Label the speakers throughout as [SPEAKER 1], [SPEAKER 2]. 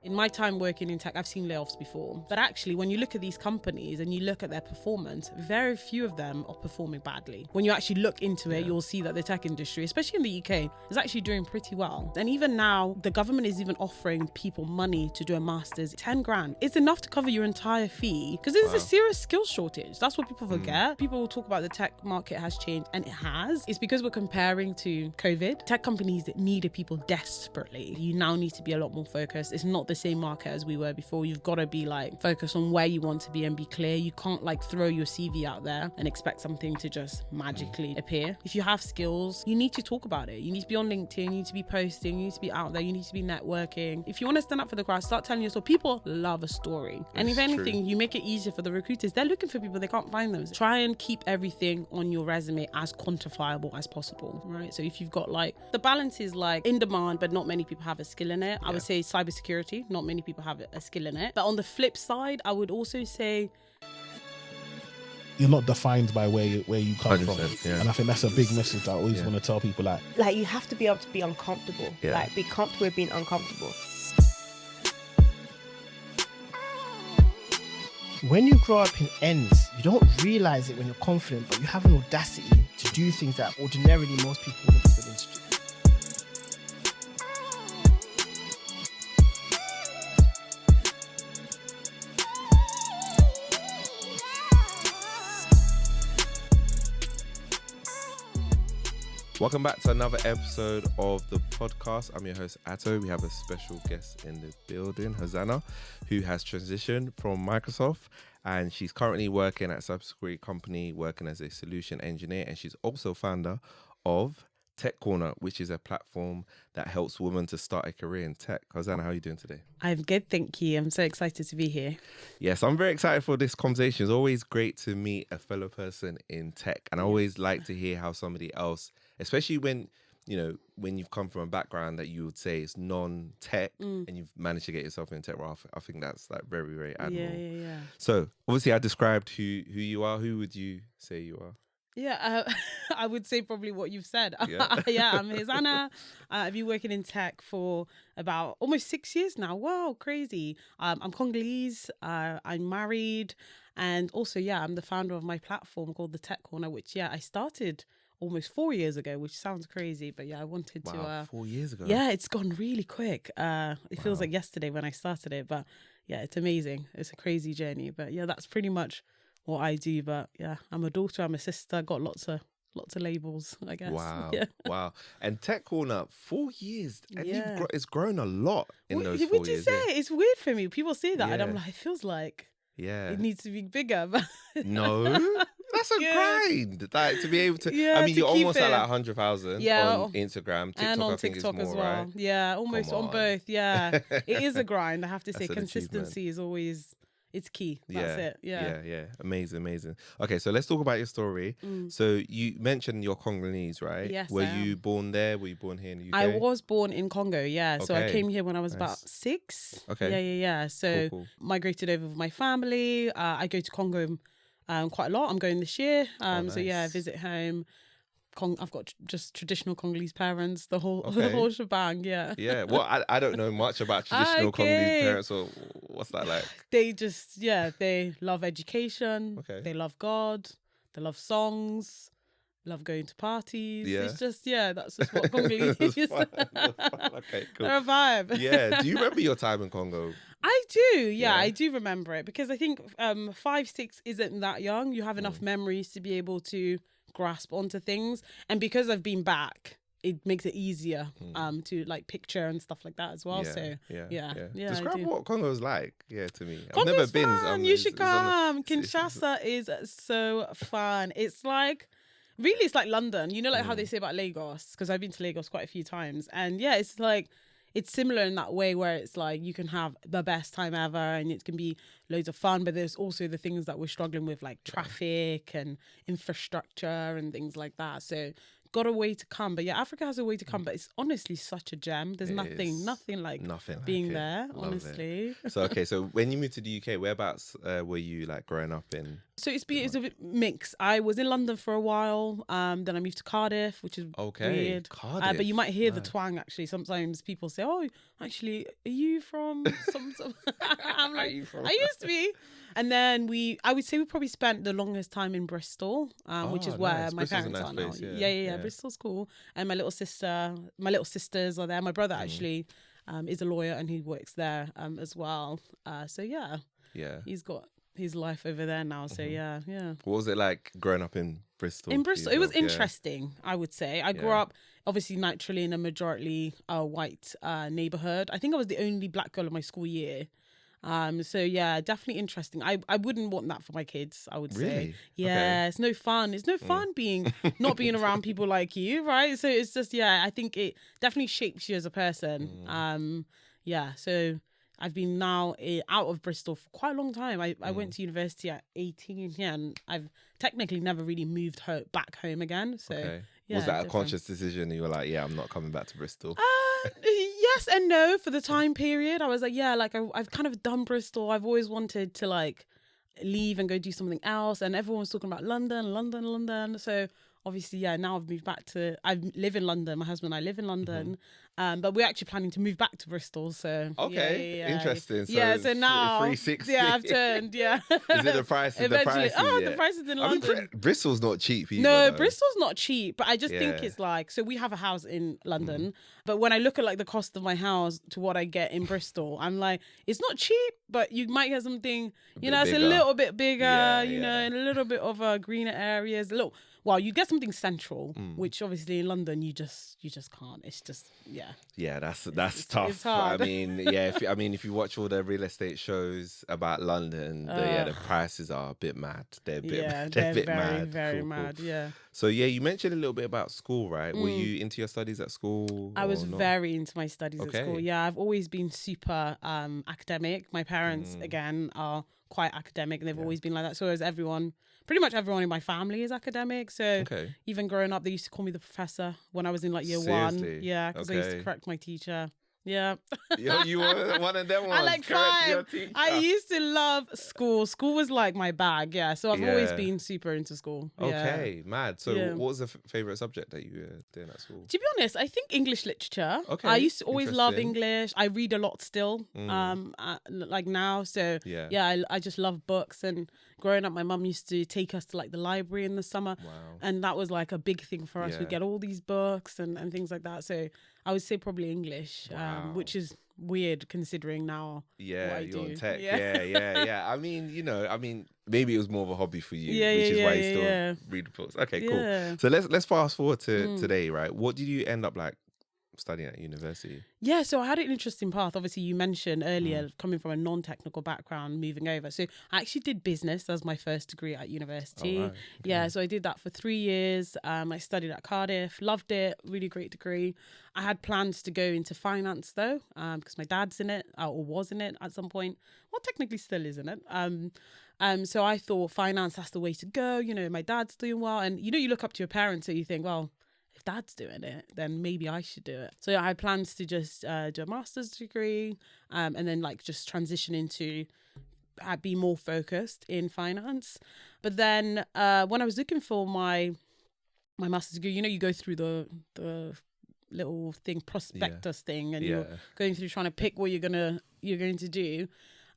[SPEAKER 1] In my time working in tech, I've seen layoffs before. But actually, when you look at these companies and you look at their performance, very few of them are performing badly. When you actually look into it, you'll see that the tech industry, especially in the UK, is actually doing pretty well. And even now, the government is even offering people money to do a master's, 10 grand. It's enough to cover your entire fee because there's a serious skills shortage. That's what people forget. People will talk about the tech market has changed, and it has. It's because we're comparing to COVID. Tech companies that needed people desperately. You now need to be a lot more focused. It's not the same market as we were before. You've got to be like focused on where you want to be and be clear. You can't like throw your CV out there and expect something to just magically appear. If you have skills, you need to talk about it. You need to be on LinkedIn, you need to be posting, you need to be out there, you need to be networking. If you want to stand up for the crowd, start telling your story. People love a story. And if anything, you make it easier for the recruiters. They're looking for people, they can't find them. Try and keep everything on your resume as quantifiable as possible, right? So if you've got like, the balance is like in demand, but not many people have a skill in it. I would say cybersecurity, not many people have a skill in it. But on the flip side, I would also say
[SPEAKER 2] you're not defined by where you come from.
[SPEAKER 3] Yeah.
[SPEAKER 2] And I think that's a big message that I always want to tell people.
[SPEAKER 4] Like you have to be able to be uncomfortable. Like be comfortable with being uncomfortable.
[SPEAKER 5] When you grow up in ends, you don't realize it when you're confident, but you have an audacity to do things that ordinarily most people wouldn't be willing to do.
[SPEAKER 3] Welcome back to another episode of the podcast. I'm your host, Atto. We have a special guest in the building, Hosanna, who has transitioned from Microsoft, and she's currently working at a cybersecurity company, working as a solution engineer, and she's also founder of Tech Corner, which is a platform that helps women to start a career in tech. Hosanna, how are you doing today?
[SPEAKER 1] I'm good, thank you. I'm so excited to be here.
[SPEAKER 3] Yes, I'm very excited for this conversation. It's always great to meet a fellow person in tech, and I always like to hear how somebody else, especially when you've come from a background that you would say is non-tech and you've managed to get yourself in tech. Well, I think that's like very, very admirable.
[SPEAKER 1] Yeah.
[SPEAKER 3] So obviously I described who you are. Who would you say you are?
[SPEAKER 1] Yeah, I would say probably what you've said.
[SPEAKER 3] Yeah,
[SPEAKER 1] I'm Hosanna. I've been working in tech for about almost 6 years now. Wow, crazy. I'm Congolese. I'm married. And also, I'm the founder of my platform called the Tech Corner, which, I started almost 4 years ago, which sounds crazy. But I wanted to...
[SPEAKER 3] 4 years ago?
[SPEAKER 1] Yeah, it's gone really quick. It feels like yesterday when I started it. But it's amazing. It's a crazy journey. But that's pretty much what I do. But I'm a daughter, I'm a sister, got lots of labels, I guess.
[SPEAKER 3] Wow. And Tech Corner, 4 years, and it's grown a lot in those 4 years.
[SPEAKER 1] Would you say? It's weird for me. People say that and I'm like, it feels like it needs to be bigger. But
[SPEAKER 3] no, that's a grind. Like to be able to, I mean, you're almost at like 100,000 on Instagram. TikTok,
[SPEAKER 1] and on
[SPEAKER 3] I think
[SPEAKER 1] TikTok
[SPEAKER 3] is more,
[SPEAKER 1] as well.
[SPEAKER 3] right?
[SPEAKER 1] Yeah, almost on both. Yeah, it is a grind. I have to say, consistency is always... It's key. That's it.
[SPEAKER 3] Yeah. Amazing. Okay, so let's talk about your story. So you mentioned you're Congolese, right?
[SPEAKER 1] Yes.
[SPEAKER 3] Were you born there? Were you born here in the UK?
[SPEAKER 1] I was born in Congo, So I came here when I was about 6.
[SPEAKER 3] Okay.
[SPEAKER 1] Yeah. So
[SPEAKER 3] cool.
[SPEAKER 1] Migrated over with my family. I go to Congo quite a lot. I'm going this year.
[SPEAKER 3] Nice.
[SPEAKER 1] So I visit home. I've got just traditional Congolese parents, the whole shebang,
[SPEAKER 3] Yeah, well, I don't know much about traditional Congolese parents, so what's that like?
[SPEAKER 1] They just, they love education, they love God, they love songs, love going to parties.
[SPEAKER 3] Yeah.
[SPEAKER 1] It's just, that's just what Congolese is.
[SPEAKER 3] Okay, cool.
[SPEAKER 1] They're a vibe.
[SPEAKER 3] Yeah, do you remember your time in Congo?
[SPEAKER 1] I do, I do remember it because I think 5, 6 isn't that young. You have enough memories to be able to grasp onto things, and because I've been back, it makes it easier to like picture and stuff like that as well.
[SPEAKER 3] Describe what Congo's like to me. I've
[SPEAKER 1] Congo's
[SPEAKER 3] never been.
[SPEAKER 1] fun. You should come. Kinshasa is so fun. It's like really, it's like London, like how they say about Lagos, because I've been to Lagos quite a few times, and it's like it's similar in that way where it's like you can have the best time ever and it can be loads of fun, but there's also the things that we're struggling with, like traffic and infrastructure and things like that. So got a way to come. But yeah, Africa has a way to come, but it's honestly such a gem. There's nothing like being there, honestly.
[SPEAKER 3] So, okay, so when you moved to the UK, whereabouts were you like growing up in?
[SPEAKER 1] So it's a bit mixed. I was in London for a while. Then I moved to Cardiff, which is weird.
[SPEAKER 3] Cardiff.
[SPEAKER 1] But you might hear the twang, actually. Sometimes people say, oh, actually, are you from some... I'm like, I used to be. And then I would say we probably spent the longest time in Bristol, which is where my
[SPEAKER 3] Bristol's
[SPEAKER 1] parents
[SPEAKER 3] a nice
[SPEAKER 1] are now.
[SPEAKER 3] place,
[SPEAKER 1] Yeah. Bristol's cool. And my little sisters are there. My brother actually is a lawyer and he works there as well. So yeah, he's got his life over there now. So yeah.
[SPEAKER 3] What was it like growing up in Bristol?
[SPEAKER 1] In Bristol, it was interesting, I would say. I grew up obviously naturally in a majority white neighborhood. I think I was the only black girl in my school year. So yeah, definitely interesting. I wouldn't want that for my kids, I would say. Yeah, It's no fun. It's no fun not being around people like you, right? So it's just, I think it definitely shapes you as a person. So I've been now out of Bristol for quite a long time. I went to university at 18, and I've technically never really moved back home again. So
[SPEAKER 3] was that a conscious decision? You were like, I'm not coming back to Bristol?
[SPEAKER 1] Yes and no. For the time period, I was like, I've kind of done Bristol. I've always wanted to like leave and go do something else. And everyone was talking about London. So obviously, now I've moved back I live in London. My husband and I live in London. But we're actually planning to move back to Bristol. So
[SPEAKER 3] interesting.
[SPEAKER 1] So now
[SPEAKER 3] 360.
[SPEAKER 1] I've turned. Is
[SPEAKER 3] it the price?
[SPEAKER 1] Eventually, the prices in London.
[SPEAKER 3] Bristol's not cheap either.
[SPEAKER 1] No, Bristol's not cheap. But I just think it's like, so we have a house in London. But when I look at like the cost of my house to what I get in Bristol, I'm like, it's not cheap, but you might get something, it's a little bit bigger, and a little bit of greener areas. You get something central, which obviously in London you just can't. It's just
[SPEAKER 3] that's tough.
[SPEAKER 1] It's hard.
[SPEAKER 3] I mean, if you watch all the real estate shows about London, the prices are a bit mad. They're a bit
[SPEAKER 1] very,
[SPEAKER 3] mad.
[SPEAKER 1] very mad. Yeah.
[SPEAKER 3] So you mentioned a little bit about school, right? Were you into your studies at school?
[SPEAKER 1] I was very into my studies at school. Yeah, I've always been super academic. My parents again are quite academic, and they've always been like that. So as everyone. Pretty much everyone in my family is academic. So even growing up, they used to call me the professor when I was in like year one. Yeah, because I used to correct my teacher. Yeah.
[SPEAKER 3] You were one of them ones.
[SPEAKER 1] I like 5. I used to love school. School was like my bag. Yeah. So I've always been super into school.
[SPEAKER 3] Okay, mad. So what was the favourite subject that you were doing at school?
[SPEAKER 1] To be honest, I think English literature. Okay. I used to always love English. I read a lot still, like now. So I just love books. And growing up, my mum used to take us to like the library in the summer. Wow. And that was like a big thing for us. We'd get all these books and things like that. So I would say probably English, which is weird considering now.
[SPEAKER 3] Yeah,
[SPEAKER 1] what I
[SPEAKER 3] you're
[SPEAKER 1] do.
[SPEAKER 3] on tech. Yeah. I mean, maybe it was more of a hobby for you, which is why you still read books. Okay, cool. So let's fast forward to today, right? What did you end up like studying at university?
[SPEAKER 1] Yeah, so I had an interesting path. Obviously, you mentioned earlier coming from a non-technical background, moving over. So I actually did business as my first degree at university. Oh, wow. Yeah, so I did that for 3 years. I studied at Cardiff, loved it, really great degree. I had plans to go into finance though, because my dad's in it, or was in it at some point. Well, technically still is in it. So I thought finance, that's the way to go. My dad's doing well. And you look up to your parents, so you think, well, if dad's doing it, then maybe I should do it. So I had plans to just do a master's degree and then like just transition into be more focused in finance. But then when I was looking for my master's degree, you go through the little thing, prospectus thing, and you're going through trying to pick what you're going to do.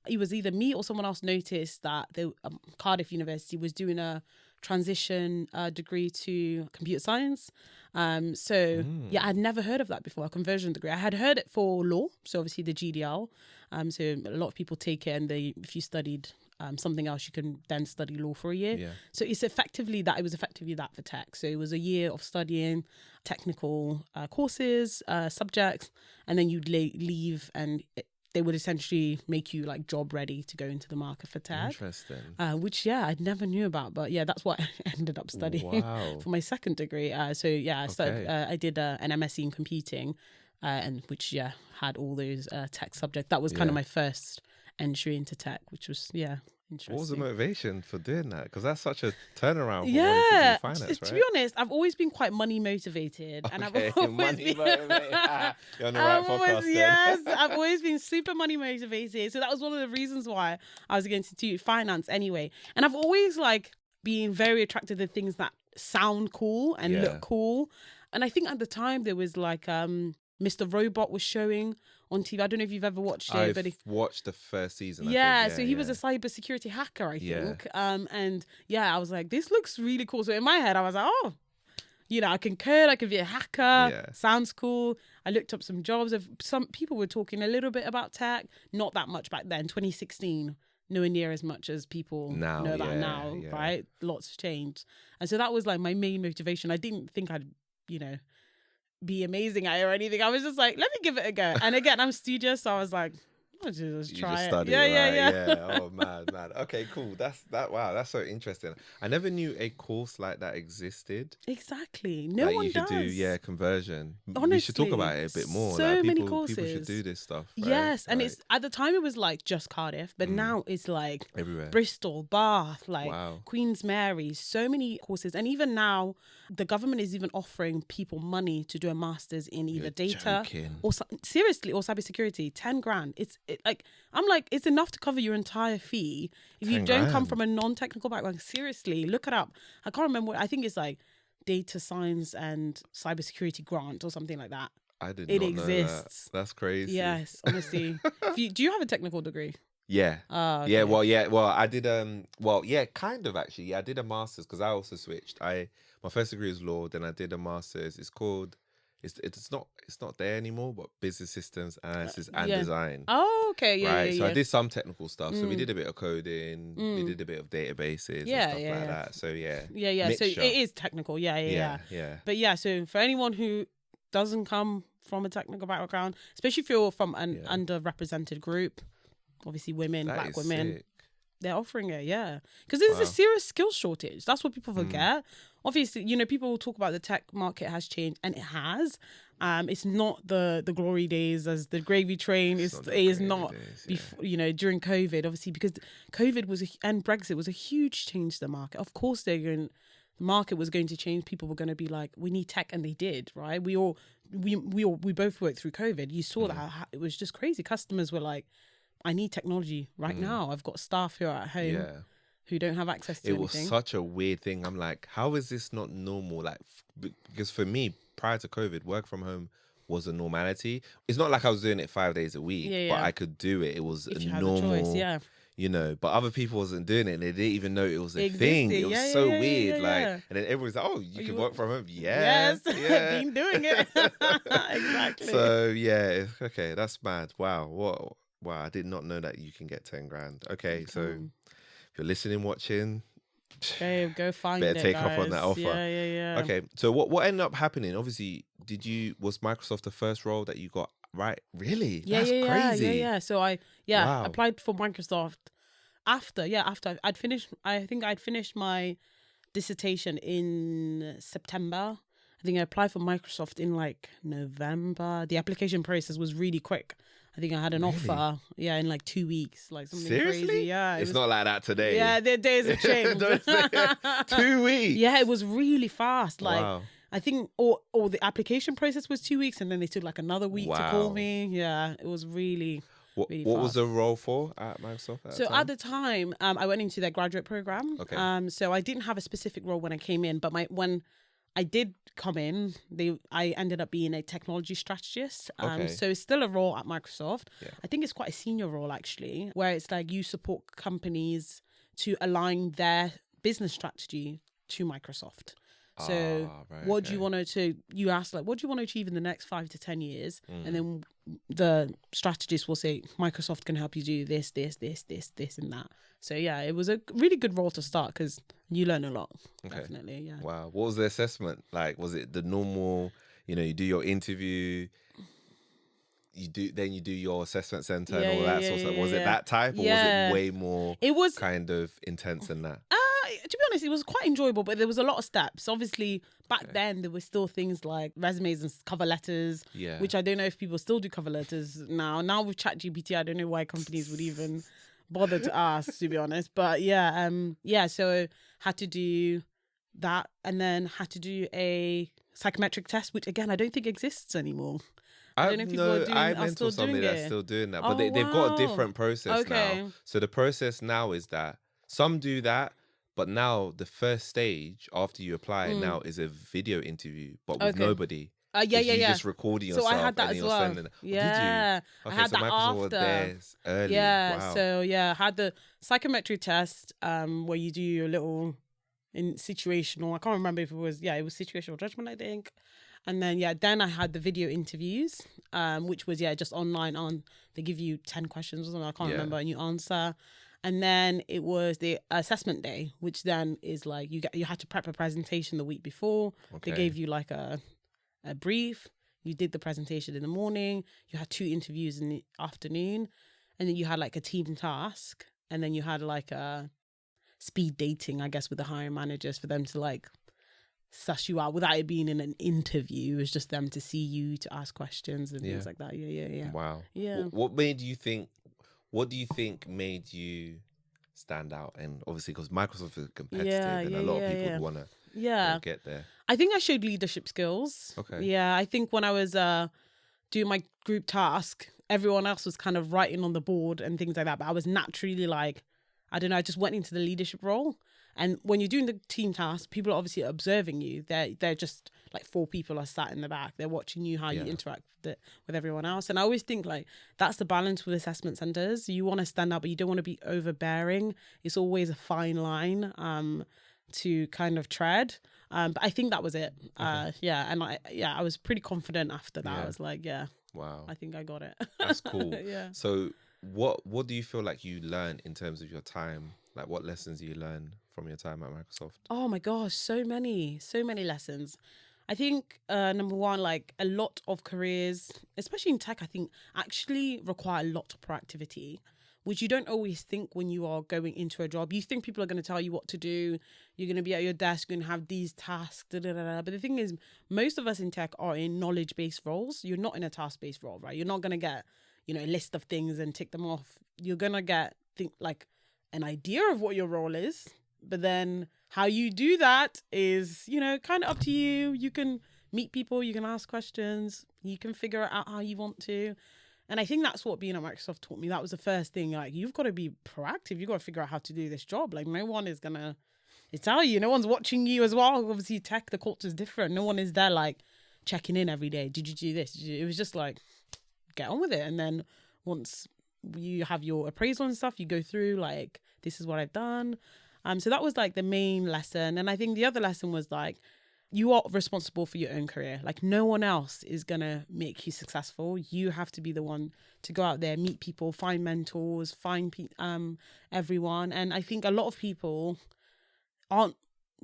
[SPEAKER 1] It was either me or someone else noticed that Cardiff University was doing a transition degree to computer science. I'd never heard of that before, a conversion degree. I had heard it for law, so obviously the GDL. So a lot of people take it, and if you studied something else, you can then study law for a year. Yeah. So it was effectively that for tech. So it was a year of studying technical courses, subjects, and then you'd leave and they would essentially make you like job ready to go into the market for tech. Interesting. Which I never knew about, but that's what I ended up studying for my second degree. I did an MSc in computing, and which had all those tech subjects. That was kind of my first entry into tech, which was Interesting.
[SPEAKER 3] What was the motivation for doing that? Because that's such a turnaround for
[SPEAKER 1] Yeah,
[SPEAKER 3] wanting to do finance,
[SPEAKER 1] to
[SPEAKER 3] right?
[SPEAKER 1] be honest, I've always been quite money motivated, and I've
[SPEAKER 3] Okay,
[SPEAKER 1] always
[SPEAKER 3] money
[SPEAKER 1] been,
[SPEAKER 3] motivated. You're on the right podcast then.
[SPEAKER 1] yes, I've always been super money motivated. So that was one of the reasons why I was going to do finance anyway. And I've always like been very attracted to things that sound cool and look cool. And I think at the time there was like Mr. Robot was showing on TV. I don't know if you've ever watched it, but
[SPEAKER 3] I've watched the first season.
[SPEAKER 1] yeah, so he was a cybersecurity hacker, I think. And yeah, I was like, this looks really cool. So in my head, I was like, oh, you know, I can code, I can be a hacker.
[SPEAKER 3] Yeah.
[SPEAKER 1] Sounds cool. I looked up some jobs. Some people were talking a little bit about tech, not that much back then. 2016, nowhere near as much as people know about now, right? Lots changed. And so that was like my main motivation. I didn't think I'd, you know, be amazing at it or anything. I was just like, let me give it a go. And again, I'm studious, so I was like, I'll just try it.
[SPEAKER 3] Study, yeah. Oh man. Okay, cool. Wow, that's so interesting. I never knew a course like that existed.
[SPEAKER 1] Exactly. No
[SPEAKER 3] that
[SPEAKER 1] one
[SPEAKER 3] you could
[SPEAKER 1] does.
[SPEAKER 3] do, conversion.
[SPEAKER 1] Honestly,
[SPEAKER 3] we should talk about it a bit more.
[SPEAKER 1] So
[SPEAKER 3] like,
[SPEAKER 1] many
[SPEAKER 3] people
[SPEAKER 1] courses.
[SPEAKER 3] should do this stuff. Right?
[SPEAKER 1] Yes, and it's at the time it was like just Cardiff, but now it's like
[SPEAKER 3] everywhere.
[SPEAKER 1] Bristol, Bath, like
[SPEAKER 3] Wow.
[SPEAKER 1] Queen's Mary, so many courses. And even now, the government is even offering people money to do a master's in either data or seriously or cybersecurity. 10 grand. I'm like, it's enough to cover your entire fee if you don't come from a non-technical background. Seriously, look it up. I can't remember I think it's like data science and cybersecurity grant or something like that.
[SPEAKER 3] I did
[SPEAKER 1] it
[SPEAKER 3] not
[SPEAKER 1] exists.
[SPEAKER 3] know that. That's crazy.
[SPEAKER 1] Yes, honestly. Do you have a technical degree?
[SPEAKER 3] Yeah.
[SPEAKER 1] Okay.
[SPEAKER 3] Yeah. Well, I did. Kind of actually. Yeah, I did a master's because I also switched. My first degree is law. Then I did a master's. It's called. It's not there anymore. But business systems analysis and design.
[SPEAKER 1] Oh, okay. Yeah.
[SPEAKER 3] Right.
[SPEAKER 1] Yeah,
[SPEAKER 3] so I did some technical stuff. So we did a bit of coding. We did a bit of databases and stuff like that. So yeah.
[SPEAKER 1] Yeah. So it is technical. Yeah. But yeah. So for anyone who doesn't come from a technical background, especially if you're from an underrepresented group. Obviously, women, black women,
[SPEAKER 3] sick.
[SPEAKER 1] They're offering it, because there's a serious skill shortage. That's what people forget. Obviously, you know, people talk about the tech market has changed, and it has. It's not the glory days as the gravy train is not before, you know, during COVID, obviously, because COVID and Brexit was a huge change to the market. Of course, the market was going to change. People were going to be like, we need tech, and they did, right? We both worked through COVID. You saw that it was just crazy. Customers were like, I need technology right now. I've got staff who are at home who don't have access to anything.
[SPEAKER 3] It was such a weird thing. I'm like, how is this not normal? Like, because for me, prior to COVID, work from home was a normality. It's not like I was doing it 5 days a week, but I could do it. It was
[SPEAKER 1] if
[SPEAKER 3] a
[SPEAKER 1] you had
[SPEAKER 3] normal,
[SPEAKER 1] a choice,
[SPEAKER 3] you know, but other people wasn't doing it and they didn't even know it was a thing. It was so weird. And then everyone's like, oh, you can work from home. Yes.
[SPEAKER 1] Been doing it. Exactly.
[SPEAKER 3] So okay, that's mad. Wow, I did not know that you can get 10 grand. Okay, so if you're listening, watching,
[SPEAKER 1] go find
[SPEAKER 3] better
[SPEAKER 1] it,
[SPEAKER 3] take
[SPEAKER 1] guys.
[SPEAKER 3] up on that offer.
[SPEAKER 1] Yeah.
[SPEAKER 3] Okay, so what ended up happening? Obviously, was Microsoft the first role that you got right? Really? That's crazy.
[SPEAKER 1] Yeah. So I applied for Microsoft after I'd finished. I think I'd finished my dissertation in September. I think I applied for Microsoft in like November. The application process was really quick. I think I had an offer, in like 2 weeks, like something
[SPEAKER 3] Seriously?
[SPEAKER 1] crazy. Yeah,
[SPEAKER 3] it's not like that today.
[SPEAKER 1] Yeah, the days have changed.
[SPEAKER 3] 2 weeks.
[SPEAKER 1] Yeah, it was really fast. Like
[SPEAKER 3] Wow.
[SPEAKER 1] I think, or the application process was 2 weeks, and then they took like another week to call me. Yeah, it was really.
[SPEAKER 3] What
[SPEAKER 1] fast.
[SPEAKER 3] was the role for at Microsoft?
[SPEAKER 1] At the time, I went into their graduate program.
[SPEAKER 3] Okay.
[SPEAKER 1] So I didn't have a specific role when I came in, but when I did come in, I ended up being a technology strategist. So it's still a role at Microsoft. Yeah. I think it's quite a senior role actually, where it's like you support companies to align their business strategy to Microsoft. So what do you want to, you ask like, what do you want to achieve in the next 5 to 10 years? And then the strategist will say, Microsoft can help you do this, and that. So yeah, it was a really good role to start because you learn a lot. Definitely, yeah.
[SPEAKER 3] Wow. What was the assessment like? Was it the normal, you do your interview, you do your assessment center and all that sort of stuff? Was it that type or was it way more kind of intense than that?
[SPEAKER 1] To be honest, it was quite enjoyable, but there was a lot of steps. Obviously, back then, there were still things like resumes and cover letters, which I don't know if people still do cover letters now. Now with ChatGPT, I don't know why companies would even bother to ask, to be honest. But so had to do that, and then had to do a psychometric test, which again I don't think exists anymore. I don't know if people are
[SPEAKER 3] I
[SPEAKER 1] still
[SPEAKER 3] mentor somebody
[SPEAKER 1] doing
[SPEAKER 3] that's
[SPEAKER 1] it.
[SPEAKER 3] still doing that, but
[SPEAKER 1] Oh,
[SPEAKER 3] they've got a
[SPEAKER 1] wow.
[SPEAKER 3] different process
[SPEAKER 1] Okay.
[SPEAKER 3] now. So the process now is that some do that, but now the first stage after you apply now is a video interview, but with
[SPEAKER 1] Okay.
[SPEAKER 3] nobody.
[SPEAKER 1] Yeah.
[SPEAKER 3] You just recording yourself.
[SPEAKER 1] So I had that
[SPEAKER 3] and
[SPEAKER 1] as
[SPEAKER 3] you're
[SPEAKER 1] well.
[SPEAKER 3] sending it. Oh,
[SPEAKER 1] Yeah.
[SPEAKER 3] did you?
[SPEAKER 1] I had that
[SPEAKER 3] Microsoft was
[SPEAKER 1] after.
[SPEAKER 3] there early.
[SPEAKER 1] Yeah.
[SPEAKER 3] Wow.
[SPEAKER 1] So I had the psychometric test, where you do your little in situational. I can't remember if it was situational judgment, I think. And then then I had the video interviews, which was just online. They give you 10 questions or something, I can't remember, and you answer. And then it was the assessment day, which then is like you had to prep a presentation the week before.
[SPEAKER 3] Okay.
[SPEAKER 1] They gave you like a brief. You did the presentation in the morning. You had 2 interviews in the afternoon, and then you had like a team task, and then you had like a speed dating, I guess, with the hiring managers for them to like suss you out without it being in an interview. It was just them to see you, to ask questions and things like that. Yeah.
[SPEAKER 3] Wow.
[SPEAKER 1] Yeah.
[SPEAKER 3] What do you think made you stand out? And obviously because Microsoft is competitive and a lot of people would want to get there.
[SPEAKER 1] I think I showed leadership skills.
[SPEAKER 3] Okay.
[SPEAKER 1] Yeah, I think when I was doing my group task, everyone else was kind of writing on the board and things like that. But I was naturally like, I don't know, I just went into the leadership role. And when you're doing the team task, people are obviously observing you. They're just like 4 people are sat in the back. They're watching you, how you interact with everyone else. And I always think like that's the balance with assessment centers. You want to stand out, but you don't want to be overbearing. It's always a fine line to kind of tread. But I think that was it.
[SPEAKER 3] Okay.
[SPEAKER 1] And I was pretty confident after that.
[SPEAKER 3] Yeah.
[SPEAKER 1] I was like,
[SPEAKER 3] wow,
[SPEAKER 1] I think I got it.
[SPEAKER 3] that's cool.
[SPEAKER 1] Yeah.
[SPEAKER 3] So what do you feel like you learned in terms of your time? Like what lessons you learned from your time at Microsoft?
[SPEAKER 1] Oh my gosh, so many lessons. I think number one, like a lot of careers, especially in tech, I think actually require a lot of proactivity, which you don't always think when you are going into a job. You think people are going to tell you what to do. You're going to be at your desk, you're going to have these tasks, But the thing is, most of us in tech are in knowledge-based roles. You're not in a task-based role, right? You're not going to get, a list of things and tick them off. You're going to get an idea of what your role is, but then how you do that is, kind of up to you. You can meet people, you can ask questions, you can figure it out how you want to. And I think that's what being at Microsoft taught me. That was the first thing. Like, you've got to be proactive. You've got to figure out how to do this job. Like, no one is going to tell you. No one's watching you as well. Obviously, tech, the culture is different. No one is there, like, checking in every day. Did you do this? It was just like, get on with it. And then once you have your appraisal and stuff, you go through, like, this is what I've done. So that was, like, the main lesson. And I think the other lesson was, like, you are responsible for your own career. Like, no one else is going to make you successful. You have to be the one to go out there, meet people, find mentors, find everyone. And I think a lot of people don't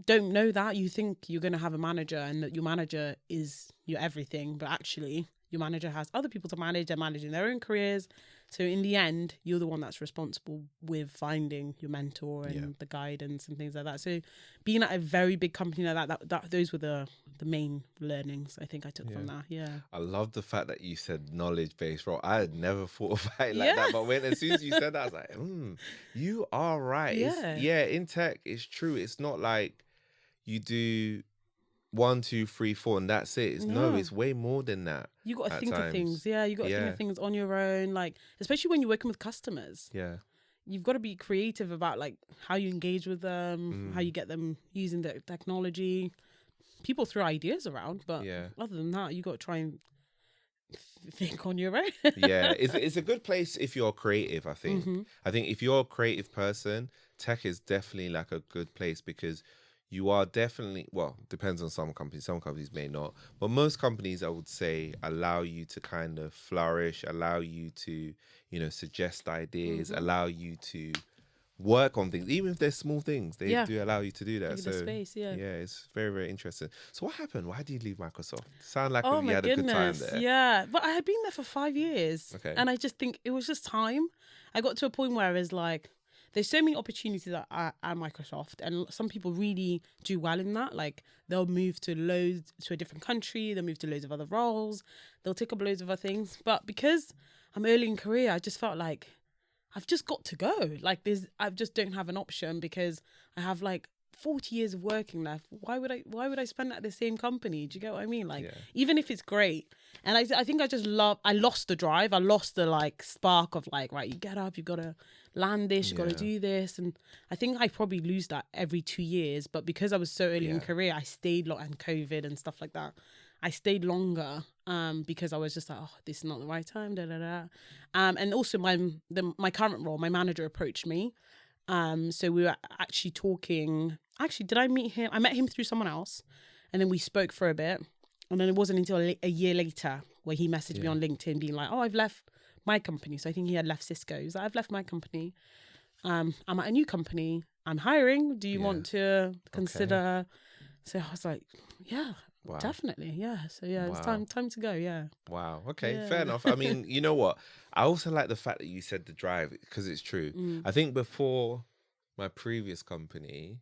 [SPEAKER 1] know that. You think you're going to have a manager and that your manager is your everything, but actually your manager has other people to manage. They're managing their own careers. So in the end, you're the one that's responsible with finding your mentor and the guidance and things like that. So being at a very big company like that those were the main learnings I think I took from that. Yeah.
[SPEAKER 3] I love the fact that you said knowledge-based role. I had never thought about it like that. But as soon as you said that, I was like, you are right.
[SPEAKER 1] Yeah.
[SPEAKER 3] In tech, it's true. It's not like you do 1, 2, 3, 4, and that's it. It's way more than that.
[SPEAKER 1] You got to think of things. Yeah, you got to think of things on your own. Like, especially when you're working with customers.
[SPEAKER 3] Yeah.
[SPEAKER 1] You've got to be creative about like how you engage with them, how you get them using the technology. People throw ideas around, but other than that, you got to try and think on your own.
[SPEAKER 3] It's a good place if you're creative, I think. I think if you're a creative person, tech is definitely like a good place because you are definitely, well, depends on some companies. Some companies may not. But most companies, I would say, allow you to kind of flourish, allow you to, suggest ideas, allow you to work on things. Even if they're small things, they do allow you to do that.
[SPEAKER 1] Give the space,
[SPEAKER 3] yeah, it's very, very interesting. So what happened? Why did you leave Microsoft? Sound like you had a good time there.
[SPEAKER 1] Yeah, but I had been there for 5 years.
[SPEAKER 3] Okay.
[SPEAKER 1] And I just think it was just time. I got to a point where I was like, there's so many opportunities at Microsoft, and some people really do well in that. Like, they'll move to a different country, they'll move to loads of other roles, they'll take up loads of other things. But because I'm early in career, I just felt like I've just got to go. Like I just don't have an option because I have like 40 years of working left. Why would I spend that at the same company? Do you get what I mean? Like, even if it's great. And I think I lost the drive. I lost the like spark of like, right, you get up, you've got to land this, you've got to do this. And I think I probably lose that every 2 years. But because I was so early in career, I stayed and COVID and stuff like that. I stayed longer because I was just like, oh, this is not the right time, and also my current role, my manager approached me. So we were actually talking. Actually, did I meet him? I met him through someone else, and then we spoke for a bit. And then it wasn't until a year later where he messaged me on LinkedIn being like, oh, I've left my company. So I think he had left Cisco. He's like, I've left my company. I'm at a new company. I'm hiring. Do you want to consider? So I was like, yeah. Wow. Definitely, yeah. So it's time to go, yeah.
[SPEAKER 3] Wow. Okay, fair enough. I mean, you know what? I also like the fact that you said the drive because it's true. I think before my previous company,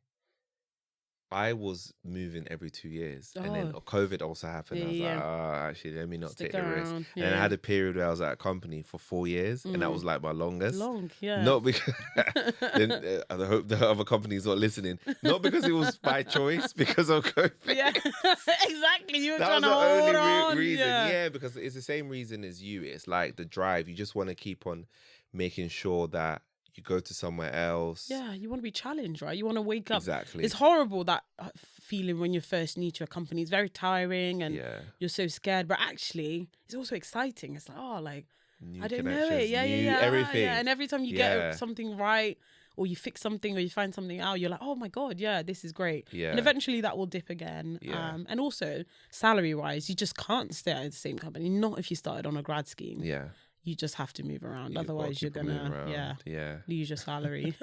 [SPEAKER 3] I was moving every 2 years, and then COVID also happened. I was like, actually, let me not take the risk. And then I had a period where I was at a company for 4 years, and that was like my longest. Not because then I hope the other company's not listening. Not because it was by choice, because of COVID.
[SPEAKER 1] Yeah, exactly. You were
[SPEAKER 3] that
[SPEAKER 1] trying
[SPEAKER 3] was
[SPEAKER 1] to
[SPEAKER 3] the
[SPEAKER 1] hold
[SPEAKER 3] only
[SPEAKER 1] on.
[SPEAKER 3] reason. Yeah, because it's the same reason as you. It's like the drive. You just want to keep on making sure that you go to somewhere else.
[SPEAKER 1] Yeah, you want to be challenged, right? You want to wake up.
[SPEAKER 3] Exactly.
[SPEAKER 1] It's horrible, that feeling when you're first new to a company. It's very tiring and you're so scared. But actually, it's also exciting. It's like, oh, like,
[SPEAKER 3] new
[SPEAKER 1] I don't know it. Yeah,
[SPEAKER 3] everything.
[SPEAKER 1] And every time you get something right or you fix something or you find something out, you're like, oh my God, yeah, this is great. Yeah. And eventually that will dip again. Yeah. And also, salary-wise, you just can't stay at the same company. Not if you started on a grad scheme.
[SPEAKER 3] Yeah.
[SPEAKER 1] You just have to move around. Otherwise, you're going to lose your salary.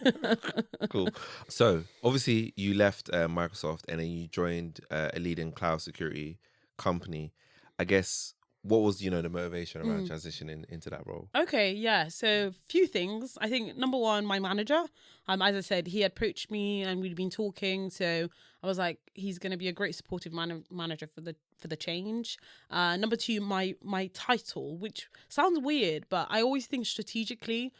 [SPEAKER 3] Cool. So, obviously, you left Microsoft and then you joined a leading cloud security company. I guess, what was, the motivation around transitioning into that role?
[SPEAKER 1] Okay, yeah. So, few things. I think, number one, my manager, as I said, he approached me and we'd been talking. So, I was like, he's going to be a great supportive manager for the change. Number two, my title, which sounds weird, but I always think strategically,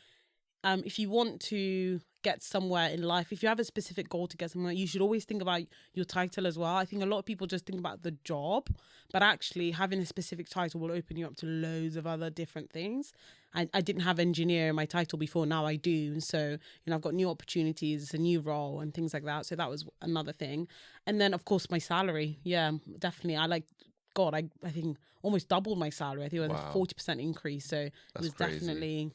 [SPEAKER 1] if you want to get somewhere in life, if you have a specific goal to get somewhere, you should always think about your title as well. I think a lot of people just think about the job, but actually having a specific title will open you up to loads of other different things. I didn't have engineer in my title before, now I do. So, I've got new opportunities, it's a new role and things like that. So that was another thing. And then, of course, my salary. Yeah, definitely. I think almost doubled my salary. I think it was a 40% increase. So it was definitely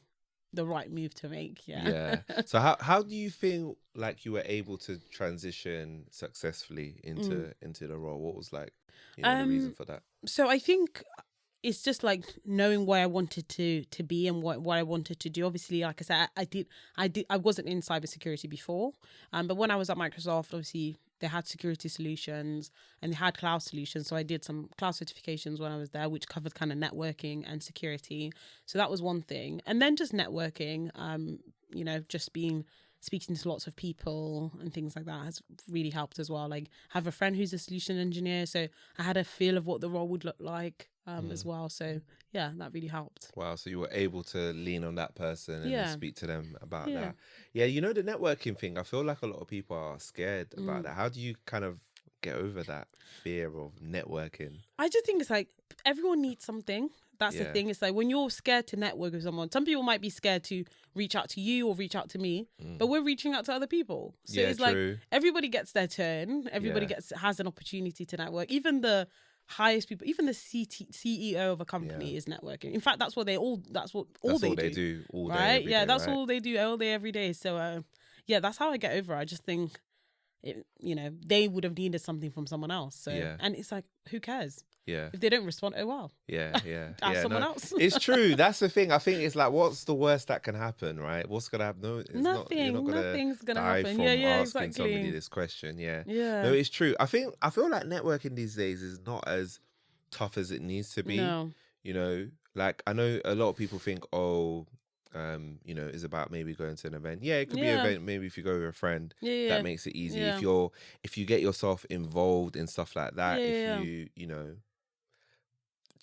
[SPEAKER 1] the right move to make. Yeah.
[SPEAKER 3] So how do you feel like you were able to transition successfully into the role? What was like the reason for that?
[SPEAKER 1] So I think it's just like knowing where I wanted to be and what I wanted to do. Obviously, like I said, I wasn't in cybersecurity before, but when I was at Microsoft, obviously they had security solutions and they had cloud solutions. So I did some cloud certifications when I was there, which covered kind of networking and security. So that was one thing. And then just networking, just speaking to lots of people and things like that has really helped as well. Like, I have a friend who's a solution engineer, so I had a feel of what the role would look like as well. So yeah, that really helped.
[SPEAKER 3] Wow. So you were able to lean on that person and speak to them about that. Yeah. The networking thing, I feel like a lot of people are scared about that. How do you kind of get over that fear of networking?
[SPEAKER 1] I just think it's like everyone needs something. That's the thing. It's like when you're scared to network with someone, some people might be scared to reach out to you or reach out to me, but we're reaching out to other people. So it's true. Like everybody gets their turn. Everybody has an opportunity to network. Even the highest people, even the CEO of a company is networking. In fact, that's what they do all day,
[SPEAKER 3] every day,
[SPEAKER 1] that's
[SPEAKER 3] right?
[SPEAKER 1] all they do all day, every day. So that's how I get over it. I just think they would have needed something from someone else. So and it's like, who cares?
[SPEAKER 3] Yeah.
[SPEAKER 1] If they don't respond, oh well.
[SPEAKER 3] Yeah.
[SPEAKER 1] Ask someone else.
[SPEAKER 3] It's true. That's the thing. I think it's like, what's the worst that can happen, right? What's gonna happen? No,
[SPEAKER 1] nothing's gonna happen.
[SPEAKER 3] From asking somebody this question. Yeah. No, it's true. I feel like networking these days is not as tough as it needs to be.
[SPEAKER 1] No.
[SPEAKER 3] Like I know a lot of people think, is about maybe going to an event. Yeah, it could be an event. Maybe if you go with a friend, that makes it easy.
[SPEAKER 1] Yeah.
[SPEAKER 3] If you get yourself involved in stuff like that, if you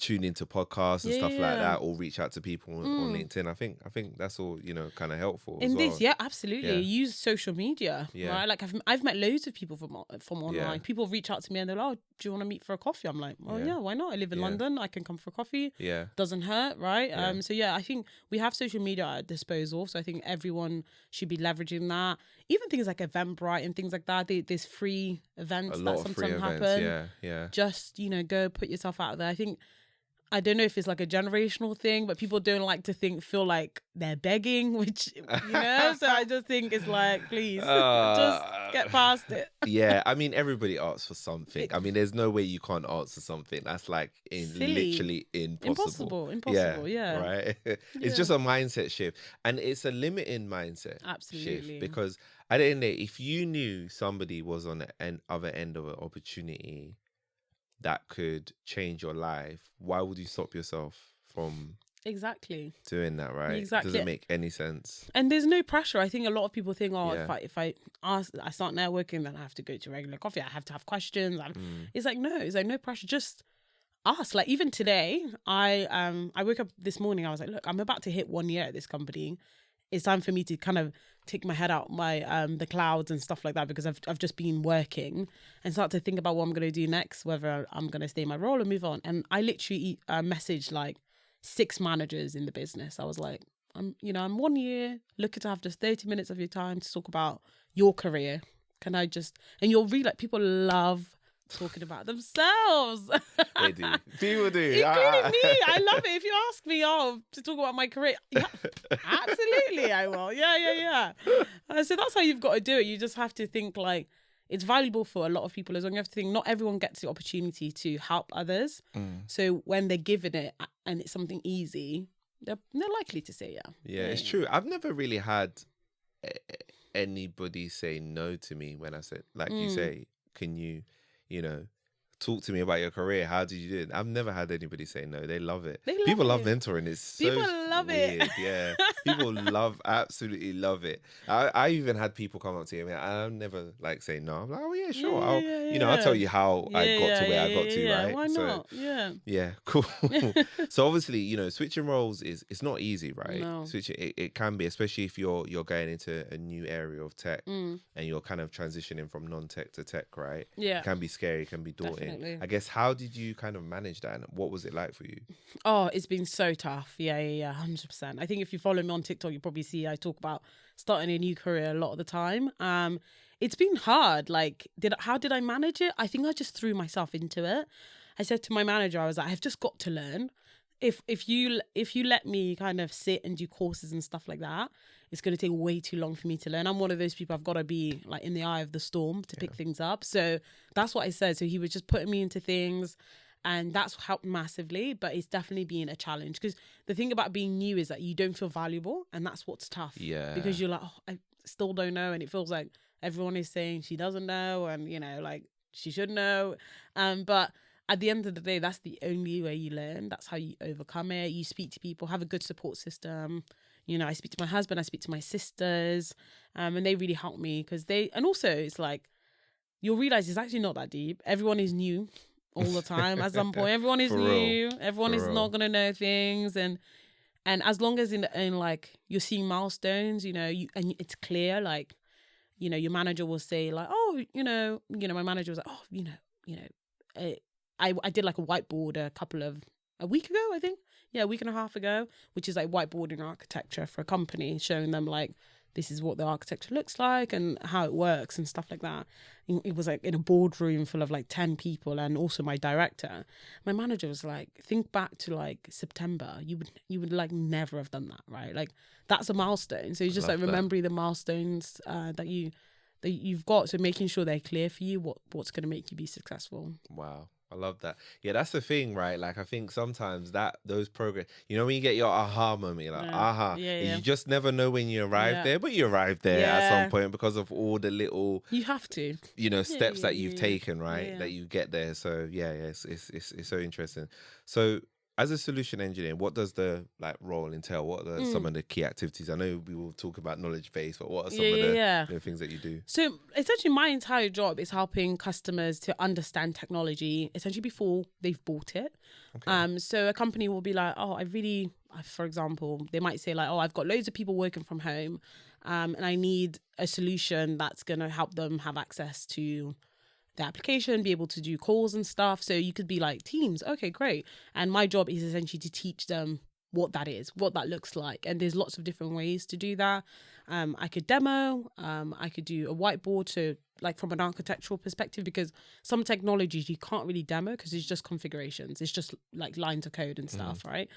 [SPEAKER 3] tune into podcasts and stuff like
[SPEAKER 1] Yeah.
[SPEAKER 3] that, or reach out to people on LinkedIn. I think that's all, you know, kind of helpful as
[SPEAKER 1] In
[SPEAKER 3] well.
[SPEAKER 1] this, yeah, absolutely.
[SPEAKER 3] Yeah.
[SPEAKER 1] Use social media,
[SPEAKER 3] Yeah.
[SPEAKER 1] right? Like I've met loads of people from online.
[SPEAKER 3] Yeah.
[SPEAKER 1] People reach out to me and they're like, "Oh, do you want to meet for a coffee?" I'm like, "Oh
[SPEAKER 3] Yeah.
[SPEAKER 1] yeah, why not? I live in
[SPEAKER 3] Yeah.
[SPEAKER 1] London. I can come for a coffee.
[SPEAKER 3] Yeah.
[SPEAKER 1] Doesn't hurt, right?"
[SPEAKER 3] Yeah.
[SPEAKER 1] So yeah, I think we have social media at disposal. So I think everyone should be leveraging that. Even things like Eventbrite and things like that. There's free events
[SPEAKER 3] A
[SPEAKER 1] that
[SPEAKER 3] lot of free
[SPEAKER 1] sometimes
[SPEAKER 3] events.
[SPEAKER 1] happen.
[SPEAKER 3] Yeah. Yeah.
[SPEAKER 1] Just, you know, go put yourself out there. I don't know if it's like a generational thing, but people don't like to feel like they're begging, which, you know, so I just think it's like, please, just get past it.
[SPEAKER 3] Yeah, I mean, everybody asks for something. I mean, there's no way you can't ask for something. That's like
[SPEAKER 1] Silly.
[SPEAKER 3] literally impossible.
[SPEAKER 1] Impossible, yeah.
[SPEAKER 3] Right? It's
[SPEAKER 1] Yeah.
[SPEAKER 3] just a mindset shift. And it's a limiting mindset
[SPEAKER 1] Absolutely.
[SPEAKER 3] shift. Because at the end of the day, if you knew somebody was on the other end of an opportunity that could change your life, why would you stop yourself from
[SPEAKER 1] Exactly.
[SPEAKER 3] doing that, right?
[SPEAKER 1] Exactly.
[SPEAKER 3] Doesn't make any sense.
[SPEAKER 1] And there's no pressure. I think a lot of people think, oh,
[SPEAKER 3] Yeah.
[SPEAKER 1] if I start networking, then I have to go to regular coffee. I have to have questions. It's like, no, no pressure. Just ask. Like even today, I woke up this morning. I was like, look, I'm about to hit 1 year at this company. It's time for me to kind of take my head out my the clouds and stuff like that, because I've just been working and start to think about what I'm going to do next, whether I'm going to stay in my role or move on. And I literally messaged like 6 managers in the business. I was like, I'm 1 year looking to have just 30 minutes of your time to talk about your career. Can I just, and you'll read like people love talking about themselves.
[SPEAKER 3] They do. People do.
[SPEAKER 1] Including me. I love it. If you ask me, to talk about my career, yeah, absolutely, I will. Yeah. So that's how you've got to do it. You just have to think like it's valuable for a lot of people as well. You have to think not everyone gets the opportunity to help others. So when they're given it and it's something easy, they're likely to say yeah.
[SPEAKER 3] Yeah, it's true. I've never really had anybody say no to me when I said, like you say, can you, talk to me about your career. How did you do it? I've never had anybody say no. They love it. People love mentoring. It's so
[SPEAKER 1] People love
[SPEAKER 3] weird.
[SPEAKER 1] it.
[SPEAKER 3] Yeah. People absolutely love it. I even had people come up to me and I'll never like say no. I'm like, oh yeah, sure. I'll tell you how I got to where I got to, right?
[SPEAKER 1] Why not?
[SPEAKER 3] Yeah, cool. So obviously, switching roles it's not easy, right?
[SPEAKER 1] No.
[SPEAKER 3] Switching it can be, especially if you're going into a new area of tech and you're kind of transitioning from non-tech to tech, right?
[SPEAKER 1] Yeah.
[SPEAKER 3] It can be scary, it can be daunting.
[SPEAKER 1] Definitely.
[SPEAKER 3] I guess, how did you kind of manage that and what was it like for you?
[SPEAKER 1] Oh, it's been so tough. Yeah, 100%. I think if you follow me on TikTok, you probably see I talk about starting a new career a lot of the time. It's been hard. Like, how did I manage it? I think I just threw myself into it. I said to my manager, I was like, I've just got to learn. If you let me kind of sit and do courses and stuff like that, it's going to take way too long for me to learn. I'm one of those people, I've got to be like in the eye of the storm to pick things up. So that's what I said. So he was just putting me into things and that's helped massively, but it's definitely been a challenge because the thing about being new is that you don't feel valuable and that's what's tough.
[SPEAKER 3] Yeah.
[SPEAKER 1] Because you're like, oh, I still don't know. And it feels like everyone is saying she doesn't know and, like she should know. But at the end of the day, that's the only way you learn. That's how you overcome it. You speak to people, have a good support system. I speak to my husband, I speak to my sisters, and they really help me because and also it's like, you'll realize it's actually not that deep. Everyone is new all the time. At some point, everyone is new. Everyone is not going to know things. And as long as in like, you're seeing milestones, and it's clear, like, your manager will say like, oh, my manager was like, oh, I did like a whiteboard a week ago, I think. Yeah, a week and a half ago, which is like whiteboarding architecture for a company, showing them like, this is what the architecture looks like and how it works and stuff like that. And it was like in a boardroom full of like 10 people and also my director. My manager was like, think back to like September. You would like never have done that, right? Like that's a milestone. So you just like remembering the milestones that you've got. So making sure they're clear for you, what's going to make you be successful.
[SPEAKER 3] Wow. I love that. Yeah, that's the thing, right? Like, I think sometimes those progress, when you get your aha moment, you're like, aha.
[SPEAKER 1] Yeah.
[SPEAKER 3] You just never know when you arrive there, but you arrive there at some point because of all the little,
[SPEAKER 1] you have to,
[SPEAKER 3] steps that you've taken, right? That you get there. So yeah, it's so interesting. So as a solution engineer, what does the like role entail? What are some of the key activities? I know we will talk about knowledge base, but what are some of the you know, things that you do?
[SPEAKER 1] So essentially my entire job is helping customers to understand technology essentially before they've bought it. Okay. So a company will be like, oh, for example, they might say like, oh, I've got loads of people working from home and I need a solution that's going to help them have access to the application, be able to do calls and stuff. So you could be like, Teams, okay, great. And my job is essentially to teach them what that is, what that looks like. And there's lots of different ways to do that. I could demo, I could do a whiteboard, so like from an architectural perspective, because some technologies you can't really demo because it's just configurations. It's just like lines of code and stuff, right?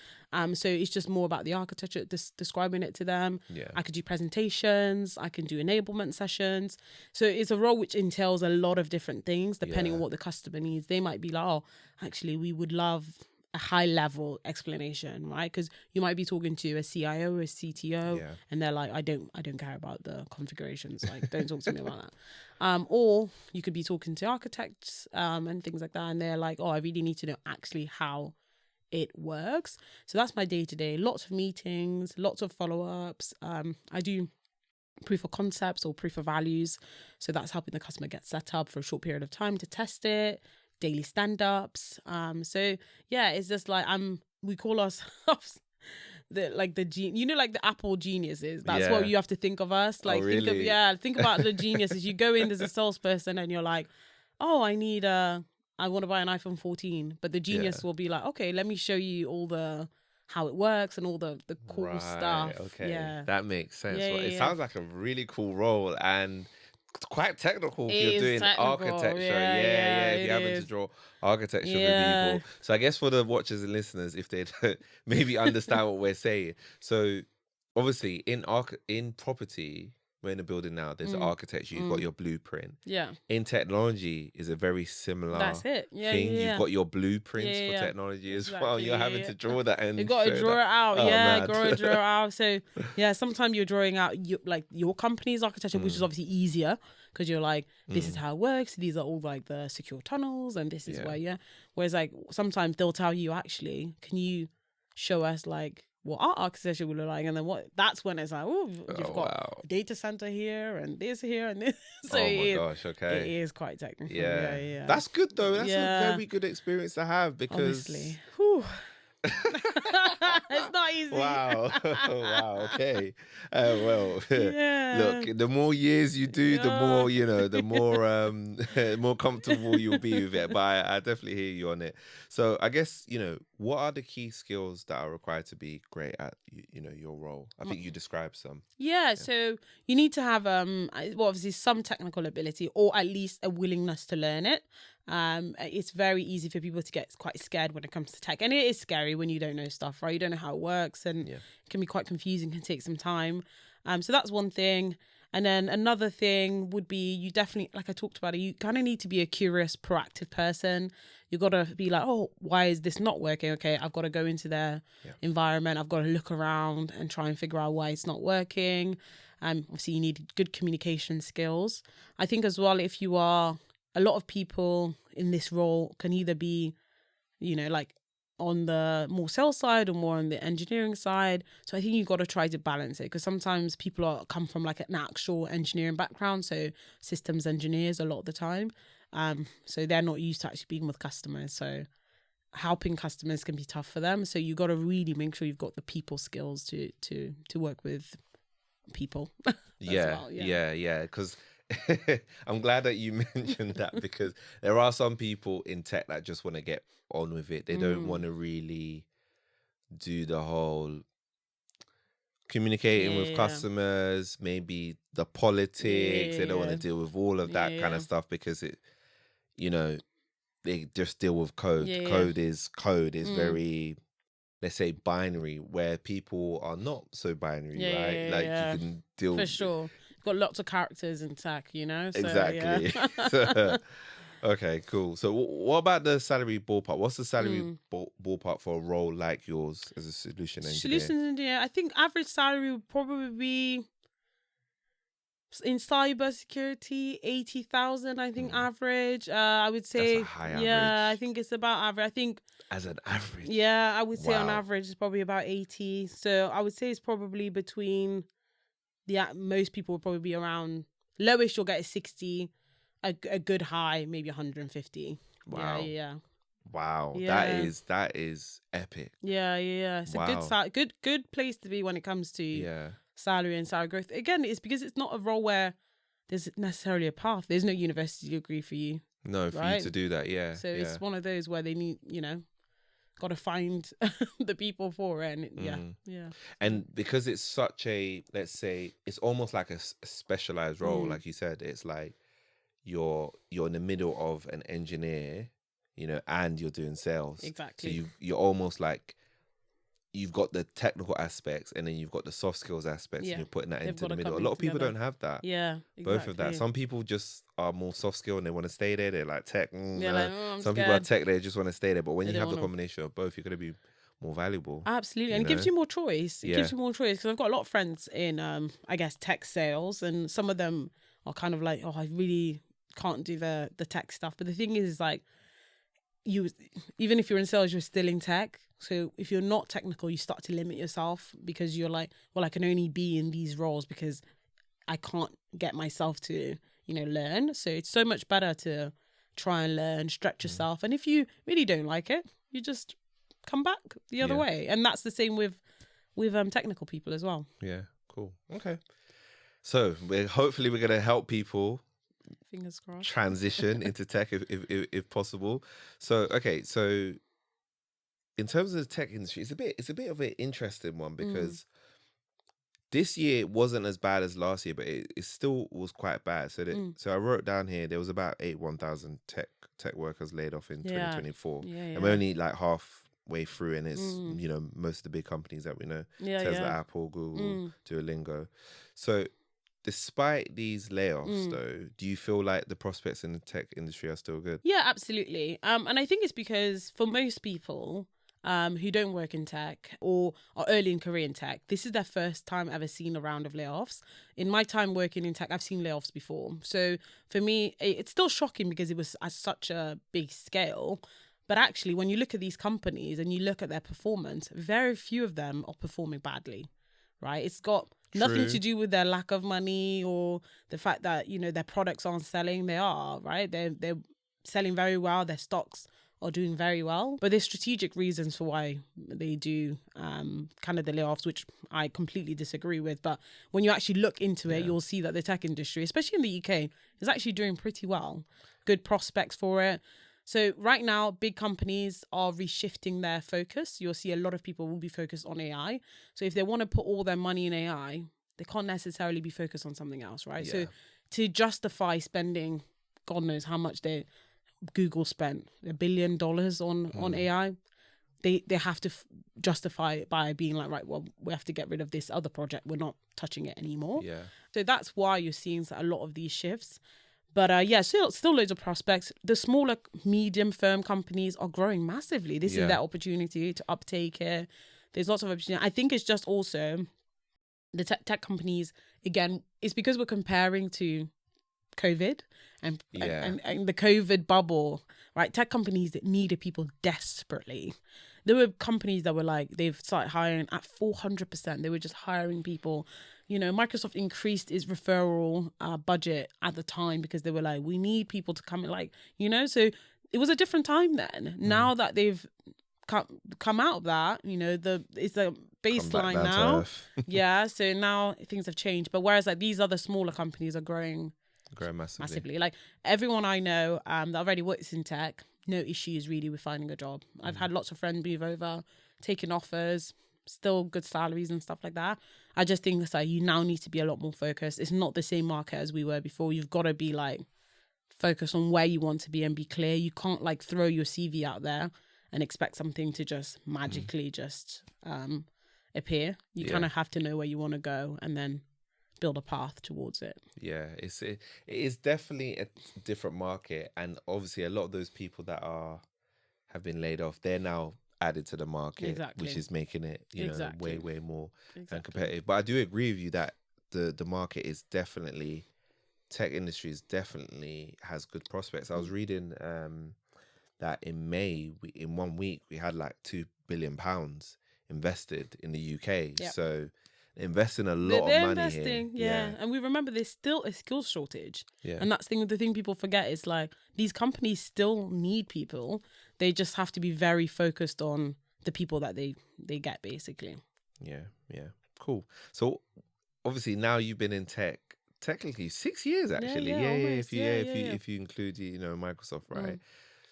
[SPEAKER 1] So it's just more about the architecture, describing it to them. Yeah. I could do presentations, I can do enablement sessions. So it's a role which entails a lot of different things depending on what the customer needs. They might be like, oh, actually, we would love a high level explanation, right? Because you might be talking to a CIO or a CTO and they're like, I don't care about the configurations, like don't talk to me about that. Or you could be talking to architects and things like that, and they're like, oh, I really need to know actually how it works. So that's my day-to-day. Lots of meetings, lots of follow-ups. I do proof of concepts or proof of values, so that's helping the customer get set up for a short period of time to test it. Daily stand-ups. So yeah, it's just like we call ourselves the Apple geniuses. That's what you have to think of us. Like think about the geniuses. You go in as a salesperson and you're like, oh, I want to buy an iPhone 14. But the genius will be like, okay, let me show you all how it works and all the cool stuff.
[SPEAKER 3] Okay.
[SPEAKER 1] Yeah.
[SPEAKER 3] That makes sense. It sounds like a really cool role and quite technical if you're doing architecture. If you're having to draw architecture for people. So I guess for the watchers and listeners, if they maybe understand what we're saying. So obviously in property, we're in a building now, there's architecture, you've got your blueprint. Yeah. In technology is a very similar thing. You've got your blueprints for technology as well. You're having to draw that and
[SPEAKER 1] you've got to draw it out. Draw it out. So sometimes you're drawing out your company's architecture, which is obviously easier because you're like, this is how it works. These are all like the secure tunnels and this is where, Whereas like sometimes they'll tell you, actually, can you show us like what our architecture would look like, and then that's when it's like, oh, you've got a data center here and this here and this. So it is quite technical. Yeah.
[SPEAKER 3] That's good though. That's a very good experience to have because
[SPEAKER 1] honestly, it's not easy.
[SPEAKER 3] Wow. Okay. Look, the more years you do, the more the more comfortable you'll be with it. But I definitely hear you on it. So I guess what are the key skills that are required to be great at your role? I think you described some.
[SPEAKER 1] So you need to have obviously some technical ability or at least a willingness to learn it. It's very easy for people to get quite scared when it comes to tech, and it is scary when you don't know stuff, right? You don't know how it works, and it can be quite confusing, can take some time. So that's one thing. And then another thing would be you definitely, like I talked about it, you kind of need to be a curious, proactive person. You got to be like, oh, why is this not working? Okay, I've got to go into their environment. I've got to look around and try and figure out why it's not working. Obviously, you need good communication skills. I think as well, if you are, a lot of people in this role can either be, like on the more sales side or more on the engineering side. So I think you've got to try to balance it, because sometimes people come from like an actual engineering background, so systems engineers a lot of the time. So they're not used to actually being with customers. So helping customers can be tough for them. So you got to really make sure you've got the people skills to work with people.
[SPEAKER 3] Because I'm glad that you mentioned that, because there are some people in tech that just want to get on with it. They don't want to really do the whole communicating with customers, maybe the politics. They don't want to deal with all of that kind of stuff, because they just deal with code. Code is very, let's say, binary, where people are not so binary, right? You can deal
[SPEAKER 1] for sure. Got lots of characters in tech, So,
[SPEAKER 3] exactly. Okay, cool. So what about the salary ballpark? What's the salary ballpark for a role like yours as a solution engineer?
[SPEAKER 1] Solution engineer, I think average salary would probably be In cybersecurity, 80,000, I think, average. I would say,
[SPEAKER 3] That's a high
[SPEAKER 1] yeah, I
[SPEAKER 3] average.
[SPEAKER 1] think it's about average. I think,
[SPEAKER 3] As an average.
[SPEAKER 1] yeah, I would say on
[SPEAKER 3] Wow.
[SPEAKER 1] average it's probably about 80. So I would say it's probably between most people would probably be around, lowest you'll get is 60, a good high, maybe 150.
[SPEAKER 3] Wow.
[SPEAKER 1] Yeah.
[SPEAKER 3] Wow.
[SPEAKER 1] Yeah.
[SPEAKER 3] That is epic.
[SPEAKER 1] Yeah. It's
[SPEAKER 3] Wow.
[SPEAKER 1] a good place to be when it comes to
[SPEAKER 3] Yeah.
[SPEAKER 1] salary and salary growth. Again, it's because it's not a role where there's necessarily a path. There's no university degree for you.
[SPEAKER 3] No, for you
[SPEAKER 1] Right?
[SPEAKER 3] to do that, yeah.
[SPEAKER 1] So
[SPEAKER 3] yeah.
[SPEAKER 1] it's one of those where they need, got to find the people for it. And yeah.
[SPEAKER 3] And because it's such a, let's say, it's almost like a specialized role, like you said. It's like you're in the middle of an engineer, and you're doing sales.
[SPEAKER 1] Exactly.
[SPEAKER 3] So you're almost like, you've got the technical aspects and then you've got the soft skills aspects,
[SPEAKER 1] Yeah.
[SPEAKER 3] and you're putting that
[SPEAKER 1] They've
[SPEAKER 3] into the
[SPEAKER 1] gotta
[SPEAKER 3] middle. A
[SPEAKER 1] come
[SPEAKER 3] lot
[SPEAKER 1] in
[SPEAKER 3] of people
[SPEAKER 1] together.
[SPEAKER 3] don't have that.
[SPEAKER 1] Yeah. Exactly.
[SPEAKER 3] Both of that. Some people just are more soft skill and they want to stay there. They're like tech.
[SPEAKER 1] Yeah, like, I'm
[SPEAKER 3] Some people are
[SPEAKER 1] scared.
[SPEAKER 3] tech, they just want to stay there. But when
[SPEAKER 1] They
[SPEAKER 3] you
[SPEAKER 1] don't
[SPEAKER 3] have the
[SPEAKER 1] wanna-
[SPEAKER 3] combination of both, you're going to be more valuable.
[SPEAKER 1] Absolutely.
[SPEAKER 3] You
[SPEAKER 1] And it gives
[SPEAKER 3] know?
[SPEAKER 1] you more choice. It
[SPEAKER 3] Yeah.
[SPEAKER 1] gives you more choice because I've got a lot of friends in, I guess, tech sales, and some of them are kind of like, oh, I really can't do the tech stuff. But the thing is, like, even if you're in sales, you're still in tech. So if you're not technical, you start to limit yourself because you're like, well, I can only be in these roles because I can't get myself to, learn. So it's so much better to try and learn, stretch yourself. And if you really don't like it, you just come back the other
[SPEAKER 3] Yeah.
[SPEAKER 1] way. And that's the same with technical people as well.
[SPEAKER 3] Yeah, cool. Okay. So hopefully we're going to help people
[SPEAKER 1] Fingers crossed.
[SPEAKER 3] transition into tech if possible. So, okay. So in terms of the tech industry, it's a bit of an interesting one because this year wasn't as bad as last year, but it still was quite bad. So so I wrote down here there was about 81,000 tech workers laid off in 2024,
[SPEAKER 1] Yeah.
[SPEAKER 3] and we're only like halfway through, and it's most of the big companies that we know, Tesla, Apple, Google, Duolingo. So despite these layoffs, though, do you feel like the prospects in the tech industry are still good?
[SPEAKER 1] Yeah, absolutely. And I think it's because for most people who don't work in tech or are early in career in tech, this is their first time ever seen a round of layoffs. In my time working in tech, I've seen layoffs before. So for me, it's still shocking because it was at such a big scale. But actually, when you look at these companies and you look at their performance, very few of them are performing badly, right? It's got nothing
[SPEAKER 3] True.
[SPEAKER 1] to do with their lack of money or the fact that, their products aren't selling. They are, right? They're selling very well. Their stocks are doing very well. But there's strategic reasons for why they do kind of the layoffs, which I completely disagree with. But when you actually look into it, you'll see that the tech industry, especially in the UK, is actually doing pretty well. Good prospects for it. So right now, big companies are reshifting their focus. You'll see a lot of people will be focused on AI. So if they want to put all their money in AI, they can't necessarily be focused on something else, right?
[SPEAKER 3] Yeah.
[SPEAKER 1] So to justify spending, God knows how much Google spent, $1 billion on AI, they have to justify it by being like, right, well, we have to get rid of this other project. We're not touching it anymore.
[SPEAKER 3] Yeah.
[SPEAKER 1] So that's why you're seeing a lot of these shifts. But still loads of prospects. The smaller, medium firm companies are growing massively. This is their opportunity to uptake it. There's lots of opportunity. I think it's just also the tech companies, again, it's because we're comparing to COVID and the COVID bubble, right? Tech companies that needed people desperately. There were companies that were like, they've started hiring at 400%. They were just hiring people. Microsoft increased its referral budget at the time because they were like, we need people to come in, so it was a different time then. Now that they've come out of that, it's a baseline now. Yeah, so now things have changed. But whereas like these other smaller companies are growing massively. Like everyone I know that already works in tech, no issues really with finding a job. I've had lots of friends move over, taking offers, still good salaries and stuff like that. I just think it's like you now need to be a lot more focused. It's not the same market as we were before. You've got to be like focused on where you want to be and be clear. You can't like throw your CV out there and expect something to just magically just appear. You kind of have to know where you want to go and then build a path towards it.
[SPEAKER 3] Yeah, it is definitely a different market, and obviously a lot of those people that have been laid off, they're now added to the market,
[SPEAKER 1] Exactly.
[SPEAKER 3] which is making it way more
[SPEAKER 1] Exactly.
[SPEAKER 3] competitive. But I do agree with you that the market is definitely, tech industry is definitely has good prospects. I was reading that in May, in 1 week, we had like £2 billion invested in the UK.
[SPEAKER 1] Yep.
[SPEAKER 3] So investing a lot
[SPEAKER 1] They're
[SPEAKER 3] of money
[SPEAKER 1] investing,
[SPEAKER 3] here.
[SPEAKER 1] yeah. And we remember there's still a skills shortage.
[SPEAKER 3] Yeah.
[SPEAKER 1] And that's the thing people forget is like these companies still need people. They just have to be very focused on the people that they get, basically.
[SPEAKER 3] Yeah. Cool. So obviously now you've been in tech technically 6 years actually.
[SPEAKER 1] Almost.
[SPEAKER 3] If you include Microsoft, right?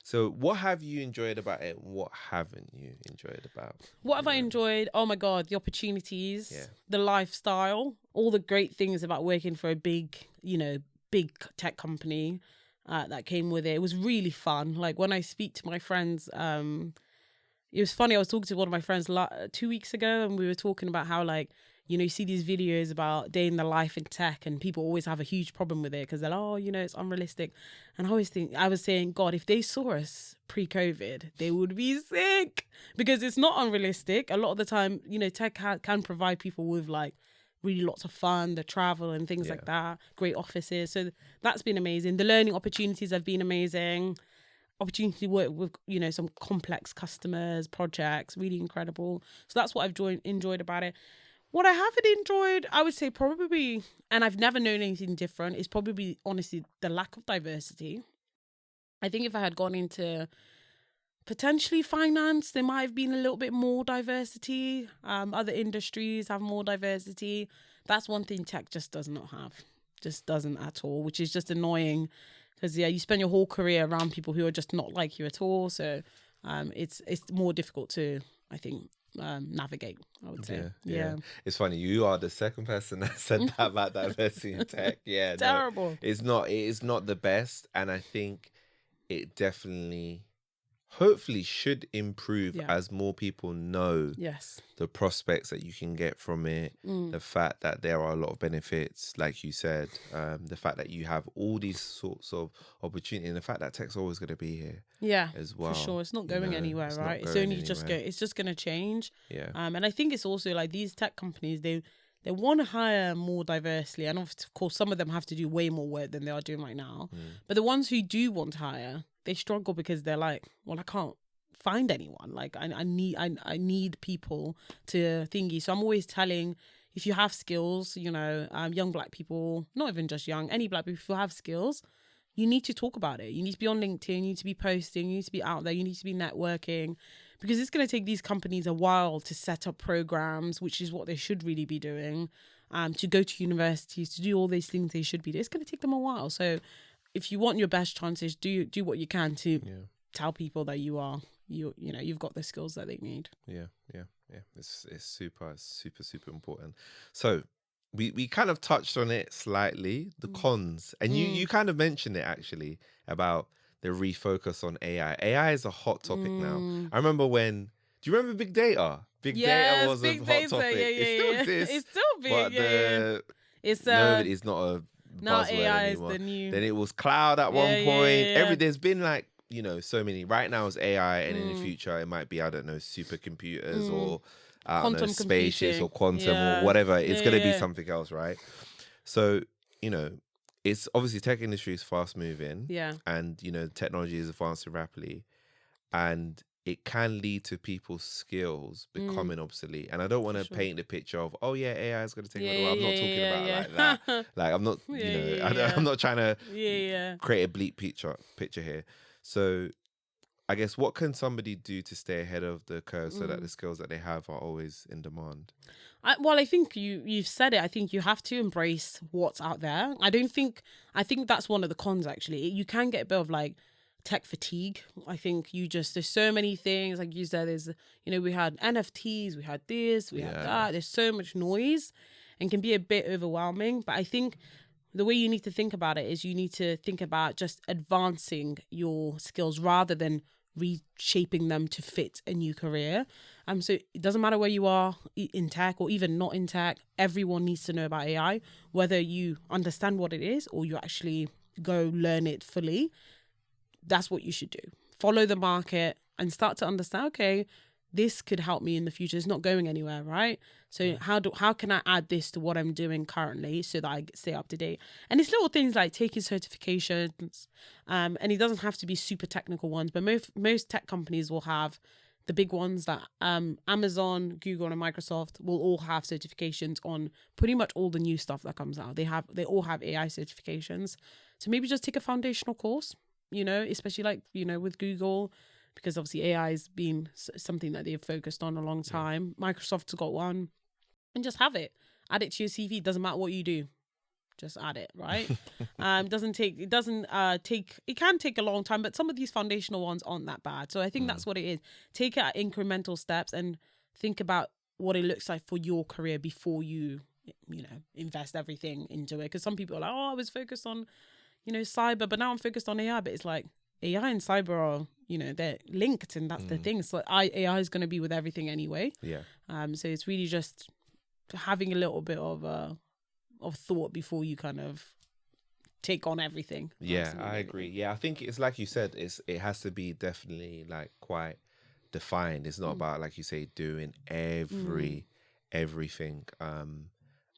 [SPEAKER 3] So what have you enjoyed about it? What haven't you enjoyed about it?
[SPEAKER 1] What have I enjoyed? Oh my God, the opportunities, the lifestyle, all the great things about working for a big tech company that came with it. It was really fun. Like when I speak to my friends, it was funny. I was talking to one of my friends 2 weeks ago, and we were talking about how you see these videos about day in the life in tech, and people always have a huge problem with it because they're like, it's unrealistic. And I was saying, God, if they saw us pre-COVID, they would be sick because it's not unrealistic. A lot of the time, tech can provide people with really lots of fun, the travel and things like that, great offices. So that's been amazing. The learning opportunities have been amazing. Opportunity to work with, some complex customers, projects, really incredible. So that's what I've enjoyed about it. What I haven't enjoyed, I would say probably, and I've never known anything different, is probably, honestly, the lack of diversity. I think if I had gone into potentially finance, there might have been a little bit more diversity. Other industries have more diversity. That's one thing tech just does not have. Just doesn't at all, which is just annoying because, you spend your whole career around people who are just not like you at all. So it's more difficult to, I think, navigate, I would say. Yeah.
[SPEAKER 3] It's funny, you are the second person that said that about diversity in tech. Yeah,
[SPEAKER 1] terrible.
[SPEAKER 3] It is not the best, and I think it definitely hopefully should improve as more people know the prospects that you can get from it, the fact that there are a lot of benefits, like you said, the fact that you have all these sorts of opportunity, and the fact that tech's always going to be here as well.
[SPEAKER 1] For sure. It's not going anywhere, right? It's only it's just going to change. And I think it's also like these tech companies, they want to hire more diversely, and of course some of them have to do way more work than they are doing right now. But the ones who do want to hire, they struggle because they're like, well, I can't find anyone. Like I need people to thingy. So I'm always telling, if you have skills, young black people, not even just young, any black people who have skills, you need to talk about it. You need to be on LinkedIn, you need to be posting, you need to be out there, you need to be networking, because it's going to take these companies a while to set up programs, which is what they should really be doing, to go to universities, to do all these things they should be doing. It's going to take them a while. So if you want your best chances, do what you can to tell people that you've got the skills that they need.
[SPEAKER 3] It's super important. So we kind of touched on it slightly, the cons, and you kind of mentioned it actually about the refocus on AI. AI is a hot topic now. I remember do you remember big data? Big data was a hot topic. It still exists.
[SPEAKER 1] It's still big.
[SPEAKER 3] But it's not a
[SPEAKER 1] now
[SPEAKER 3] buzzword
[SPEAKER 1] AI
[SPEAKER 3] anymore.
[SPEAKER 1] is the new.
[SPEAKER 3] Then it was cloud at one point. There's been so many. Right now it's AI, and in the future it might be, I don't know, supercomputers or
[SPEAKER 1] Quantum
[SPEAKER 3] spacious
[SPEAKER 1] computing.
[SPEAKER 3] or quantum or whatever. It's going to be something else, right? So it's obviously tech industry is fast moving, and technology is advancing rapidly, and it can lead to people's skills becoming obsolete. And I don't want to paint the picture of, AI is going to take over the world. I'm not talking about like that. Like I'm not, I'm not trying to create a bleak picture here. So I guess what can somebody do to stay ahead of the curve so that the skills that they have are always in demand?
[SPEAKER 1] I think you've said it. I think you have to embrace what's out there. I think that's one of the cons, actually. You can get a bit of tech fatigue. I think there's so many things, like you said, there's, we had NFTs, we had this, we had that. There's so much noise and can be a bit overwhelming. But I think the way you need to think about it is you need to think about just advancing your skills rather than reshaping them to fit a new career. So it doesn't matter where you are in tech or even not in tech, everyone needs to know about AI, whether you understand what it is or you actually go learn it fully. That's what you should do. Follow the market and start to understand, okay, this could help me in the future. It's not going anywhere, right? So how can I add this to what I'm doing currently so that I stay up to date? And it's little things like taking certifications, and it doesn't have to be super technical ones, but most tech companies will have the big ones that Amazon, Google, and Microsoft will all have certifications on pretty much all the new stuff that comes out. They all have AI certifications. So maybe just take a foundational course, especially like, with Google, because obviously AI has been something that they've focused on a long time. Microsoft's got one, and just have it. Add it to your CV. Doesn't matter what you do. Just add it, right? It can take a long time, but some of these foundational ones aren't that bad. So I think that's what it is. Take it at incremental steps and think about what it looks like for your career before you invest everything into it. Because some people are like, oh, I was focused on, cyber, but now I'm focused on AI. But it's like AI and cyber are, they're linked, and that's the thing. So AI is going to be with everything anyway.
[SPEAKER 3] Yeah.
[SPEAKER 1] So it's really just having a little bit of thought before you kind of take on everything.
[SPEAKER 3] Yeah,
[SPEAKER 1] Absolutely.
[SPEAKER 3] I agree. Yeah, I think it's like you said, it has to be definitely like quite defined. It's not about, like you say, doing everything.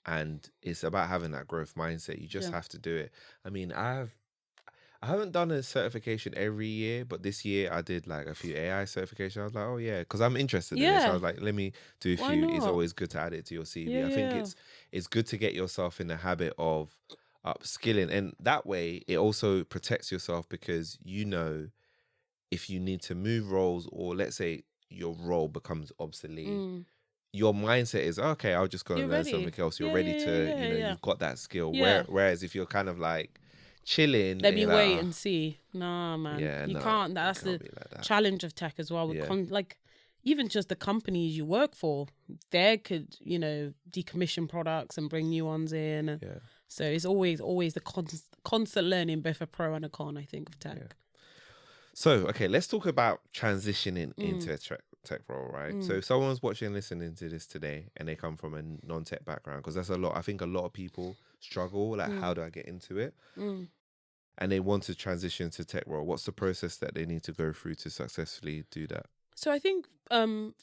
[SPEAKER 3] And it's about having that growth mindset. You just have to do it. I mean, I haven't done a certification every year, but this year I did like a few AI certifications. I was like, oh yeah, because I'm interested in this. I was like, let me do a few. It's always good to add it to your CV. I think it's good to get yourself in the habit of upskilling, and that way it also protects yourself, because if you need to move roles, or let's say your role becomes obsolete, your mindset is, okay, I'll just go and learn something else. You're ready to, you've got that skill. Whereas if you're kind of like chilling,
[SPEAKER 1] let me wait and see. Nah, man, you can't. That's the challenge of tech as well. Like even just the companies you work for, they could decommission products and bring new ones in. So it's always the constant learning, both a pro and a con, I think, of tech.
[SPEAKER 3] So okay, let's talk about transitioning into a tech role, right? So if someone's watching and listening to this today and they come from a non-tech background, because that's a lot, I think a lot of people struggle, like how do I get into it? And they want to transition to tech role. What's the process that they need to go through to successfully do that?
[SPEAKER 1] So I think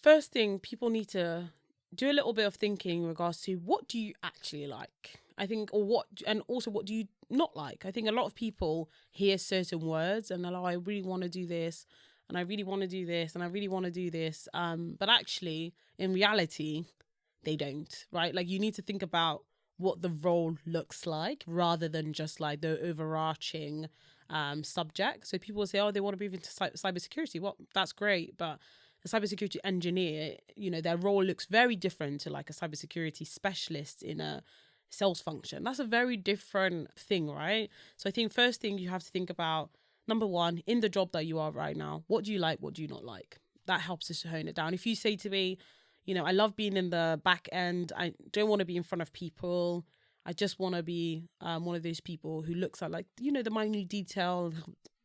[SPEAKER 1] first thing, people need to do a little bit of thinking in regards to what do you actually like? I think, and also what do you not like? I think a lot of people hear certain words and they're like, oh, I really want to do this, and I really want to do this, and I really want to do this. But actually, in reality, they don't, right? Like, you need to think about what the role looks like rather than just like the overarching subject. So people say, oh, they want to move into cybersecurity. Well, that's great, but a cybersecurity engineer, their role looks very different to like a cybersecurity specialist in a sales function. That's a very different thing, right? So I think first thing you have to think about, number one, in the job that you are right now, what do you like, what do you not like? That helps us to hone it down. If you say to me, I love being in the back end, I don't want to be in front of people, I just want to be one of those people who looks at like, the minute detail,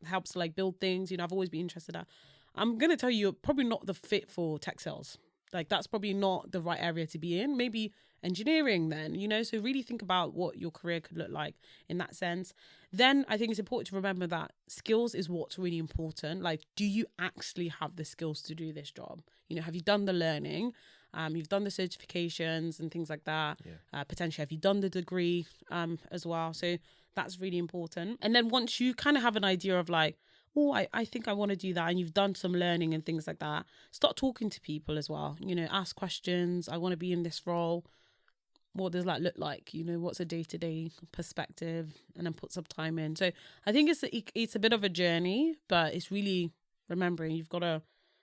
[SPEAKER 1] helps to like build things, I've always been interested in that. I'm going to tell you, you're probably not the fit for tech sales. Like, that's probably not the right area to be in. Maybe engineering then, so really think about what your career could look like in that sense. Then I think it's important to remember that skills is what's really important. Like, do you actually have the skills to do this job? Have you done the learning? You've done the certifications and things like that. Potentially, have you done the degree as well? So that's really important. And then once you kind of have an idea of like, oh, I think I want to do that, and you've done some learning and things like that, start talking to people as well. Ask questions. I want to be in this role. What does that look like? What's a day-to-day perspective? And then put some time in. So I think it's a bit of a journey, but it's really remembering you've got to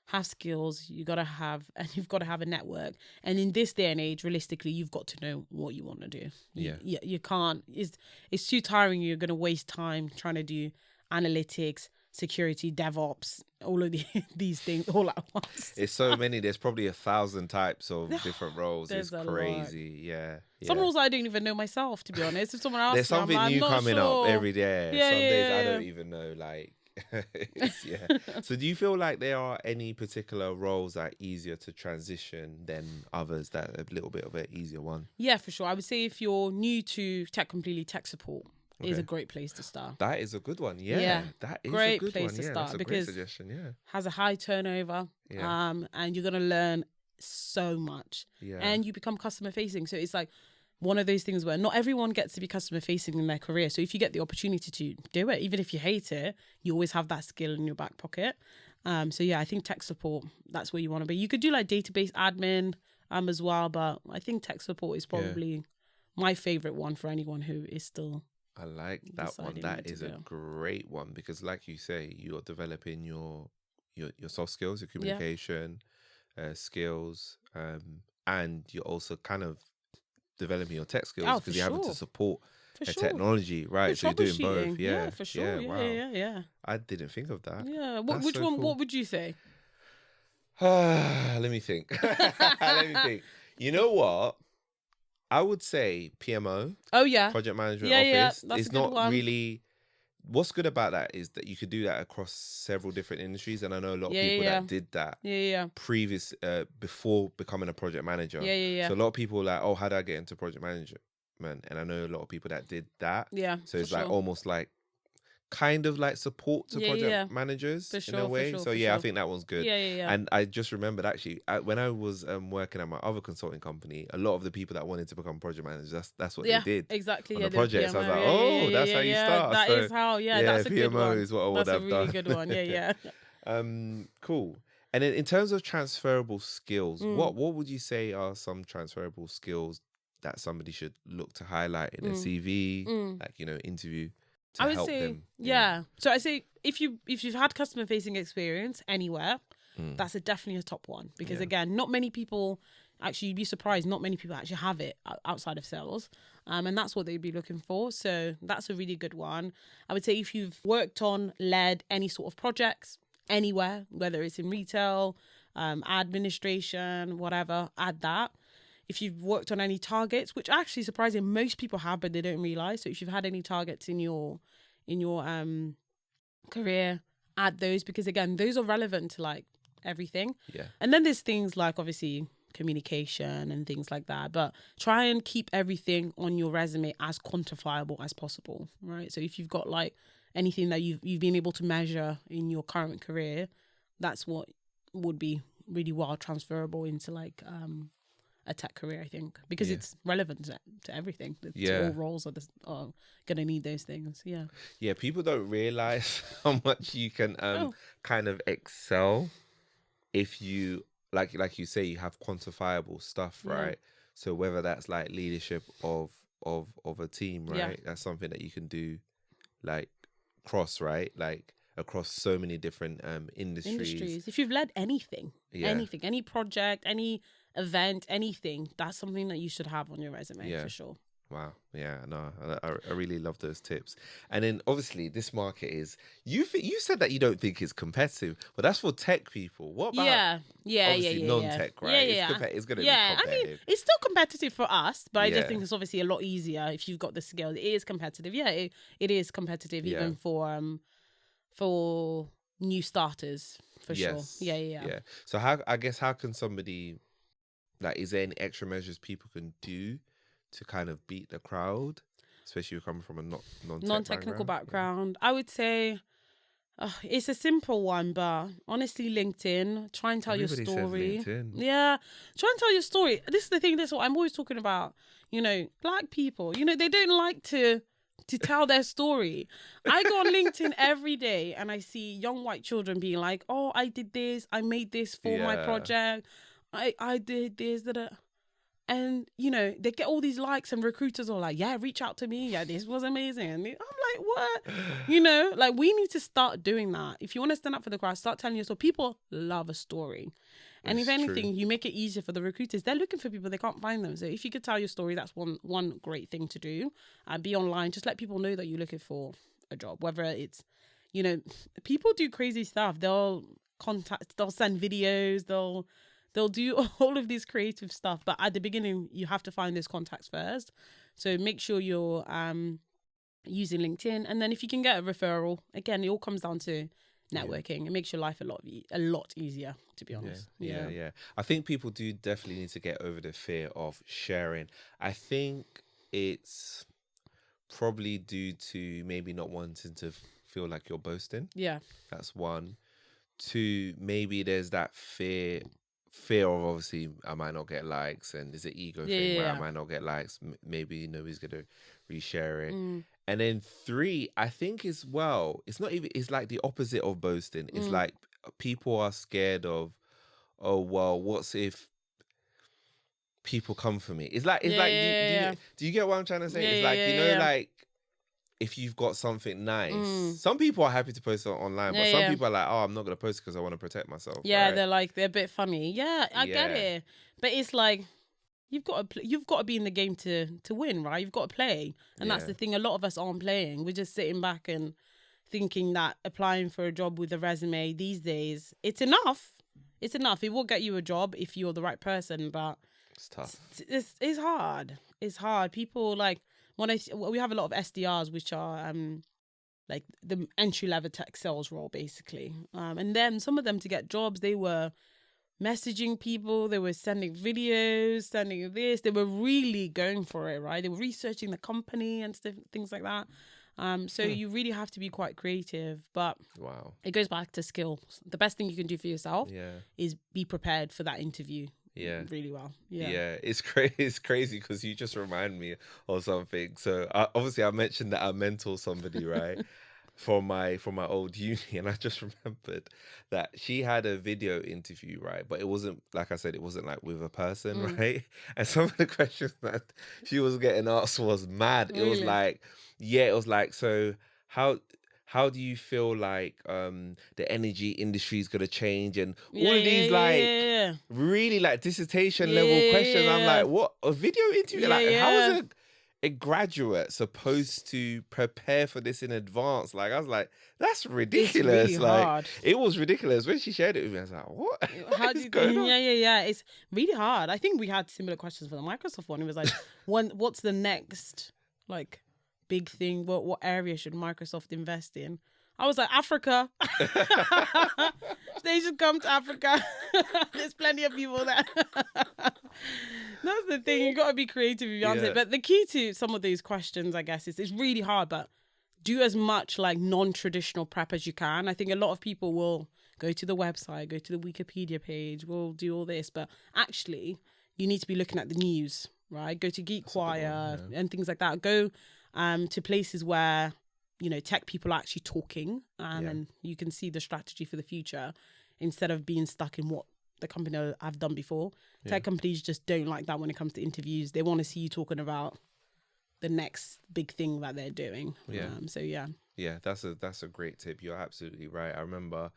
[SPEAKER 1] have skills, you've got to have a network. And in this day and age, realistically, you've got to know what you want to do. You can't. It's too tiring. You're going to waste time trying to do analytics, security, DevOps, all of these things all at once.
[SPEAKER 3] It's so many. There's probably 1,000 types of different roles. It's crazy. Yeah.
[SPEAKER 1] Some roles I don't even know myself, to be honest. If someone asks
[SPEAKER 3] there's something new coming up every day. Some days I don't even know. Like, So do you feel like there are any particular roles that are easier to transition than others that are a little bit of an easier one?
[SPEAKER 1] Yeah, for sure. I would say if you're new to tech, completely tech support, is a great place to start.
[SPEAKER 3] That is a good one. Yeah,
[SPEAKER 1] Yeah.
[SPEAKER 3] that is
[SPEAKER 1] Great
[SPEAKER 3] a good
[SPEAKER 1] place
[SPEAKER 3] one.
[SPEAKER 1] to
[SPEAKER 3] Yeah,
[SPEAKER 1] start
[SPEAKER 3] that's a
[SPEAKER 1] because-
[SPEAKER 3] great suggestion. Yeah,
[SPEAKER 1] Has a high turnover,
[SPEAKER 3] Yeah.
[SPEAKER 1] and you're gonna learn so much,
[SPEAKER 3] yeah,
[SPEAKER 1] and you become customer facing. So it's like one of those things where not everyone gets to be customer facing in their career. So if you get the opportunity to do it, even if you hate it, you always have that skill in your back pocket. So yeah, I think tech support, that's where you want to be. You could do like database admin as well, but I think tech support is probably my favorite one for anyone who is still.
[SPEAKER 3] I like that one.
[SPEAKER 1] deciding
[SPEAKER 3] That
[SPEAKER 1] where to
[SPEAKER 3] is a
[SPEAKER 1] go.
[SPEAKER 3] great one because, like you say, you're developing your soft skills, your communication skills, and you're also kind of developing your tech skills
[SPEAKER 1] Oh,
[SPEAKER 3] because
[SPEAKER 1] for
[SPEAKER 3] you're having to
[SPEAKER 1] sure.
[SPEAKER 3] support
[SPEAKER 1] For
[SPEAKER 3] a
[SPEAKER 1] sure.
[SPEAKER 3] technology, right? So you're doing both.
[SPEAKER 1] Troubleshooting.
[SPEAKER 3] Yeah,
[SPEAKER 1] For sure. Yeah,
[SPEAKER 3] wow.
[SPEAKER 1] yeah.
[SPEAKER 3] I didn't think of that.
[SPEAKER 1] Yeah.
[SPEAKER 3] That's
[SPEAKER 1] Which
[SPEAKER 3] so
[SPEAKER 1] one?
[SPEAKER 3] cool.
[SPEAKER 1] What would you say?
[SPEAKER 3] Let me think. Let me think. You know what? I would say PMO,
[SPEAKER 1] Oh yeah.
[SPEAKER 3] project management
[SPEAKER 1] Yeah,
[SPEAKER 3] office.
[SPEAKER 1] that's
[SPEAKER 3] It's
[SPEAKER 1] a good
[SPEAKER 3] not
[SPEAKER 1] one.
[SPEAKER 3] really. What's good about that is that you could do that across several different industries, and I know a lot of people that did that
[SPEAKER 1] Yeah.
[SPEAKER 3] before becoming a project manager.
[SPEAKER 1] Yeah.
[SPEAKER 3] So a lot of people are like, oh, how do I get into project management? And I know a lot of people that did that.
[SPEAKER 1] Yeah.
[SPEAKER 3] So
[SPEAKER 1] for
[SPEAKER 3] it's like
[SPEAKER 1] sure.
[SPEAKER 3] almost like kind of like support to project managers
[SPEAKER 1] For
[SPEAKER 3] in
[SPEAKER 1] sure,
[SPEAKER 3] a
[SPEAKER 1] for
[SPEAKER 3] way.
[SPEAKER 1] sure,
[SPEAKER 3] So
[SPEAKER 1] for
[SPEAKER 3] yeah, I
[SPEAKER 1] sure.
[SPEAKER 3] think that one's good.
[SPEAKER 1] Yeah.
[SPEAKER 3] And I just remembered actually when I was working at my other consulting company, a lot of the people that wanted to become project managers, that's what they did.
[SPEAKER 1] Exactly.
[SPEAKER 3] On
[SPEAKER 1] Yeah,
[SPEAKER 3] the projects, I was like, that's how you start.
[SPEAKER 1] That
[SPEAKER 3] So,
[SPEAKER 1] is how. Yeah, that's a good
[SPEAKER 3] PMO
[SPEAKER 1] one.
[SPEAKER 3] is what I would
[SPEAKER 1] That's
[SPEAKER 3] have
[SPEAKER 1] a really
[SPEAKER 3] done.
[SPEAKER 1] good one. Yeah.
[SPEAKER 3] Cool. And then in terms of transferable skills,
[SPEAKER 1] Mm.
[SPEAKER 3] what would you say are some transferable skills that somebody should look to highlight in a CV, like interview?
[SPEAKER 1] I would
[SPEAKER 3] help
[SPEAKER 1] say,
[SPEAKER 3] them,
[SPEAKER 1] So I say if you've had customer facing experience anywhere, that's definitely a top one because again, not many people actually. You'd be surprised. Not many people actually have it outside of sales, and that's what they'd be looking for. So that's a really good one. I would say if you've worked on, led any sort of projects anywhere, whether it's in retail, administration, whatever, add that. If you've worked on any targets, which actually surprising most people have, but they don't realize. So if you've had any targets in your career, add those because again, those are relevant to like everything.
[SPEAKER 3] Yeah.
[SPEAKER 1] And then there's things like obviously communication and things like that, but try and keep everything on your resume as quantifiable as possible, right? So if you've got like anything that you've been able to measure in your current career, that's what would be really well transferable into like a tech career, I think, because it's relevant to everything. To all roles are going to need those things. Yeah,
[SPEAKER 3] people don't realize how much you can kind of excel if you like you say, you have quantifiable stuff, right? So whether that's like leadership of a team, right? That's something that you can do like across so many different industries.
[SPEAKER 1] If you've led anything, any project, any event, anything, that's something that you should have on your resume for sure.
[SPEAKER 3] Wow. Yeah, no, I really love those tips. And then obviously this market is, you said that you don't think it's competitive, but that's for tech people. What about non-tech, right? It's going to be competitive.
[SPEAKER 1] I mean, it's still competitive for us, but I just think it's obviously a lot easier if you've got the skills. It is competitive. Yeah, it is competitive even for new starters, for sure. Yeah.
[SPEAKER 3] So how can somebody, like, is there any extra measures people can do to kind of beat the crowd, especially if you're coming from a
[SPEAKER 1] non-technical background? I would say it's a simple one, but honestly, LinkedIn. Try and tell your story.
[SPEAKER 3] Says LinkedIn.
[SPEAKER 1] Yeah, try and tell your story. This is the thing. This is what I'm always talking about. Black people. They don't like to tell their story. I go on LinkedIn every day and I see young white children being like, "Oh, I did this. I made this for my project. I did this." And, they get all these likes and recruiters are like, yeah, reach out to me. Yeah, this was amazing. And I'm like, what? Like, we need to start doing that. If you want to stand up for the crowd, start telling your story. People love a story. And if anything, you make it easier for the recruiters. They're looking for people. They can't find them. So if you could tell your story, that's one great thing to do. Be online. Just let people know that you're looking for a job. Whether it's, people do crazy stuff. They'll send videos. They'll do all of this creative stuff. But at the beginning, you have to find those contacts first. So make sure you're using LinkedIn. And then if you can get a referral, again, it all comes down to networking. It makes your life a lot easier, to be honest.
[SPEAKER 3] Yeah. I think people do definitely need to get over the fear of sharing. I think it's probably due to maybe not wanting to feel like you're boasting.
[SPEAKER 1] Yeah.
[SPEAKER 3] That's one. Two, maybe there's that fear of obviously I might not get likes, and there's an ego thing where I might not get likes. Maybe nobody's gonna reshare it. And then three, I think as well, it's not even, it's like the opposite of boasting. It's like people are scared of, oh well, what's if people come for me? It's like do you get what I'm trying to say? It's like like if you've got something nice, some people are happy to post it online, but some people are like, oh, I'm not gonna post it because I want to protect myself.
[SPEAKER 1] Yeah,
[SPEAKER 3] right?
[SPEAKER 1] they're a bit funny. Yeah, I get it, but it's like you've got to be in the game to win, right? You've got to play, and that's the thing. A lot of us aren't playing. We're just sitting back and thinking that applying for a job with a resume these days, it's enough. It's enough. It will get you a job if you're the right person, but
[SPEAKER 3] it's tough.
[SPEAKER 1] It's hard. It's hard. People like. We have a lot of SDRs, which are like the entry-level tech sales role, basically. And then some of them, to get jobs, they were messaging people, they were sending videos, sending this. They were really going for it, right? They were researching the company and stuff, things like that. So you really have to be quite creative. But it goes back to skills. The best thing you can do for yourself is be prepared for that interview. Yeah, really well. Yeah,
[SPEAKER 3] it's crazy because you just remind me of something. So obviously I mentioned that I mentor somebody, right, from my old uni, and I just remembered that she had a video interview, right, but it wasn't, like I said, it wasn't like with a person, right, and some of the questions that she was getting asked was mad. It was like, so how do you feel like the energy industry is going to change, and all of these really like dissertation level questions. I'm like, what, a video interview? How is a graduate supposed to prepare for this in advance? Like, I was like, that's ridiculous.
[SPEAKER 1] It's really hard.
[SPEAKER 3] It was ridiculous. When she shared it with me, I was like, what?
[SPEAKER 1] How do you going on? Yeah. It's really hard. I think we had similar questions for the Microsoft one. It was like, what's the next like big thing? What area should Microsoft invest in? I was like, Africa. They should come to Africa. There's plenty of people there. That's the thing. You got to be creative if you answer it. But the key to some of these questions, I guess, is it's really hard, but do as much like non-traditional prep as you can. I think a lot of people will go to the website, go to the Wikipedia page, will do all this, but actually you need to be looking at the news, right? Go to GeekWire and things like that. Go to places where, you know, tech people are actually talking and you can see the strategy for the future instead of being stuck in what the company have done before. Tech companies just don't like that when it comes to interviews. They want to see you talking about the next big thing that they're doing. Yeah, that's a great tip. You're absolutely right. I remember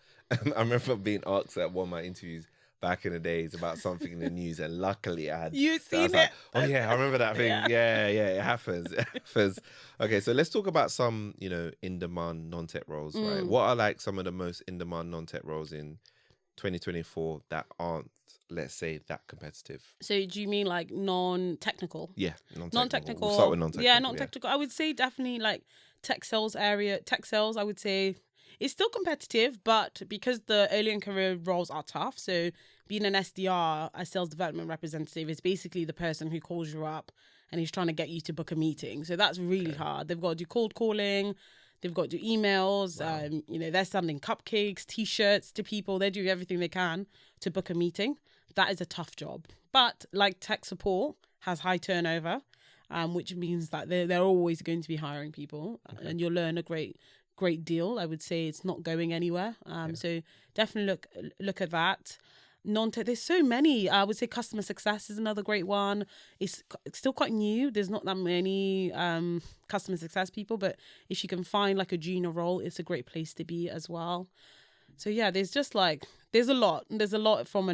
[SPEAKER 1] being asked at one of my interviews back in the days about something in the news, and luckily I had. You seen it?
[SPEAKER 3] Like, oh yeah, I remember that thing. Yeah, it happens. Okay, so let's talk about some, you know, in-demand non-tech roles, right? What are like some of the most in-demand non-tech roles in 2024 that aren't, let's say, that competitive?
[SPEAKER 1] So do you mean like non-technical?
[SPEAKER 3] Yeah,
[SPEAKER 1] non-technical.
[SPEAKER 3] We'll start with non-technical.
[SPEAKER 1] Yeah, non-technical. I would say definitely like tech sales, I would say it's still competitive, but because the early in career roles are tough, so being an SDR, a sales development representative, is basically the person who calls you up and he's trying to get you to book a meeting. So that's really hard. They've got to do cold calling, they've got to do emails, you know, they're sending cupcakes, T-shirts to people. They're doing everything they can to book a meeting. That is a tough job. But like tech support has high turnover, which means that they're always going to be hiring people, and you'll learn a great deal. I would say it's not going anywhere. So definitely look at that. Non-tech, there's so many. I would say customer success is another great one. It's still quite new. There's not that many customer success people, but if you can find like a junior role, it's a great place to be as well. So yeah, there's a lot. There's a lot from a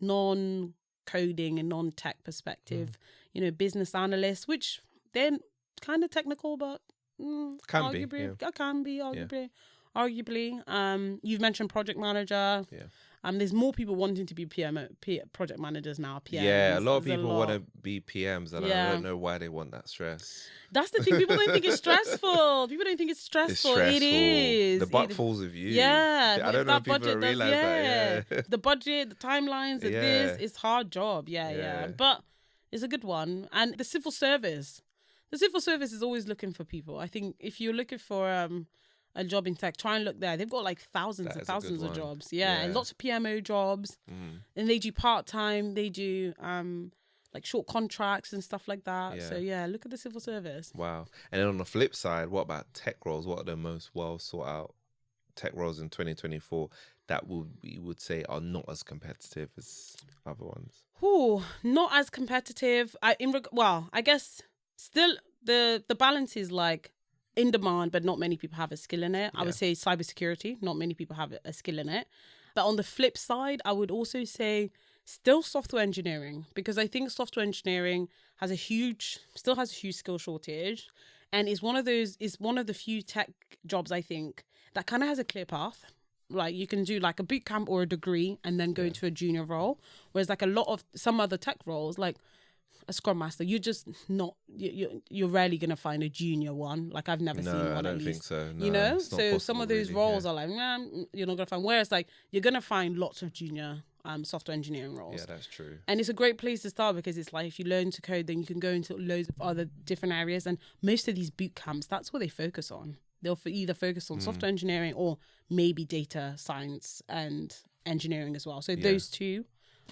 [SPEAKER 1] non-coding and non-tech perspective. You know, business analysts, which they're kind of technical, but can be arguably. You've mentioned project manager. There's more people wanting to be project managers now. PMs.
[SPEAKER 3] Yeah, a lot of people want to be PMs, and I don't know why they want that stress.
[SPEAKER 1] That's the thing. People don't think it's stressful. It's stressful. It is.
[SPEAKER 3] The buck falls with you.
[SPEAKER 1] Yeah.
[SPEAKER 3] I don't know if people realize that. Yeah.
[SPEAKER 1] The budget, the timelines, it's hard job. Yeah. But it's a good one. And the civil service. The civil service is always looking for people. I think if you're looking for a job in tech, try and look there. They've got like thousands and thousands of jobs. Yeah, and lots of PMO jobs. And they do part-time. They do like short contracts and stuff like that.
[SPEAKER 3] Yeah.
[SPEAKER 1] So yeah, look at the civil service.
[SPEAKER 3] Wow. And then on the flip side, what about tech roles? What are the most well sought out tech roles in 2024 that we would say are not as competitive as other ones?
[SPEAKER 1] Not as competitive. I guess still the balance is like in demand, but not many people have a skill in it. I would say cybersecurity, not many people have a skill in it. But on the flip side, I would also say still software engineering, because I think software engineering still has a huge skill shortage, and is one of the few tech jobs I think that kind of has a clear path. Like you can do like a boot camp or a degree and then go into a junior role, whereas like a lot of some other tech roles, like a scrum master, you're just not you're rarely gonna find a junior one. Like I've never seen one.
[SPEAKER 3] I don't think so. No,
[SPEAKER 1] you know,
[SPEAKER 3] it's not
[SPEAKER 1] so
[SPEAKER 3] possible,
[SPEAKER 1] some of those
[SPEAKER 3] really.
[SPEAKER 1] roles are like, you're not gonna find. Whereas like you're gonna find lots of junior software engineering roles.
[SPEAKER 3] Yeah, that's true.
[SPEAKER 1] And it's a great place to start, because it's like if you learn to code, then you can go into loads of other different areas. And most of these boot camps, that's what they focus on. They'll either focus on software engineering or maybe data science and engineering as well. So those two,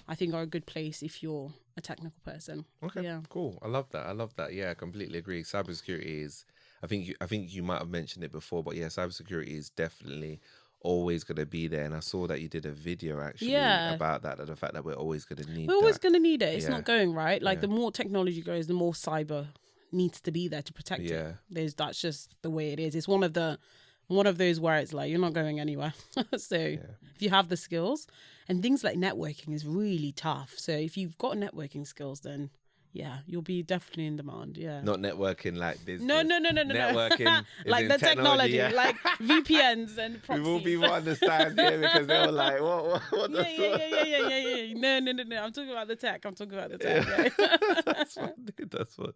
[SPEAKER 1] I think, are a good place if you're a technical person.
[SPEAKER 3] Okay, cool. I love that. Yeah, I completely agree. Cybersecurity is, I think you might have mentioned it before, but yeah, cybersecurity is definitely always going to be there. And I saw that you did a video actually about that, the fact that we're always going to need
[SPEAKER 1] We're always going to need it. It's
[SPEAKER 3] Yeah.
[SPEAKER 1] not going right. Like the more technology grows, the more cyber needs to be there to protect it. That's just the way it is. It's one of those where it's like you're not going anywhere. So if you have the skills, and things like networking is really tough. So if you've got networking skills, then you'll be definitely in demand. Yeah.
[SPEAKER 3] Not networking like business.
[SPEAKER 1] No.
[SPEAKER 3] Networking
[SPEAKER 1] like
[SPEAKER 3] is
[SPEAKER 1] the
[SPEAKER 3] in technology,
[SPEAKER 1] like VPNs and proxies.
[SPEAKER 3] We will people understand here because they were like, what the
[SPEAKER 1] Yeah. No. I'm talking about the tech. Yeah.
[SPEAKER 3] That's funny.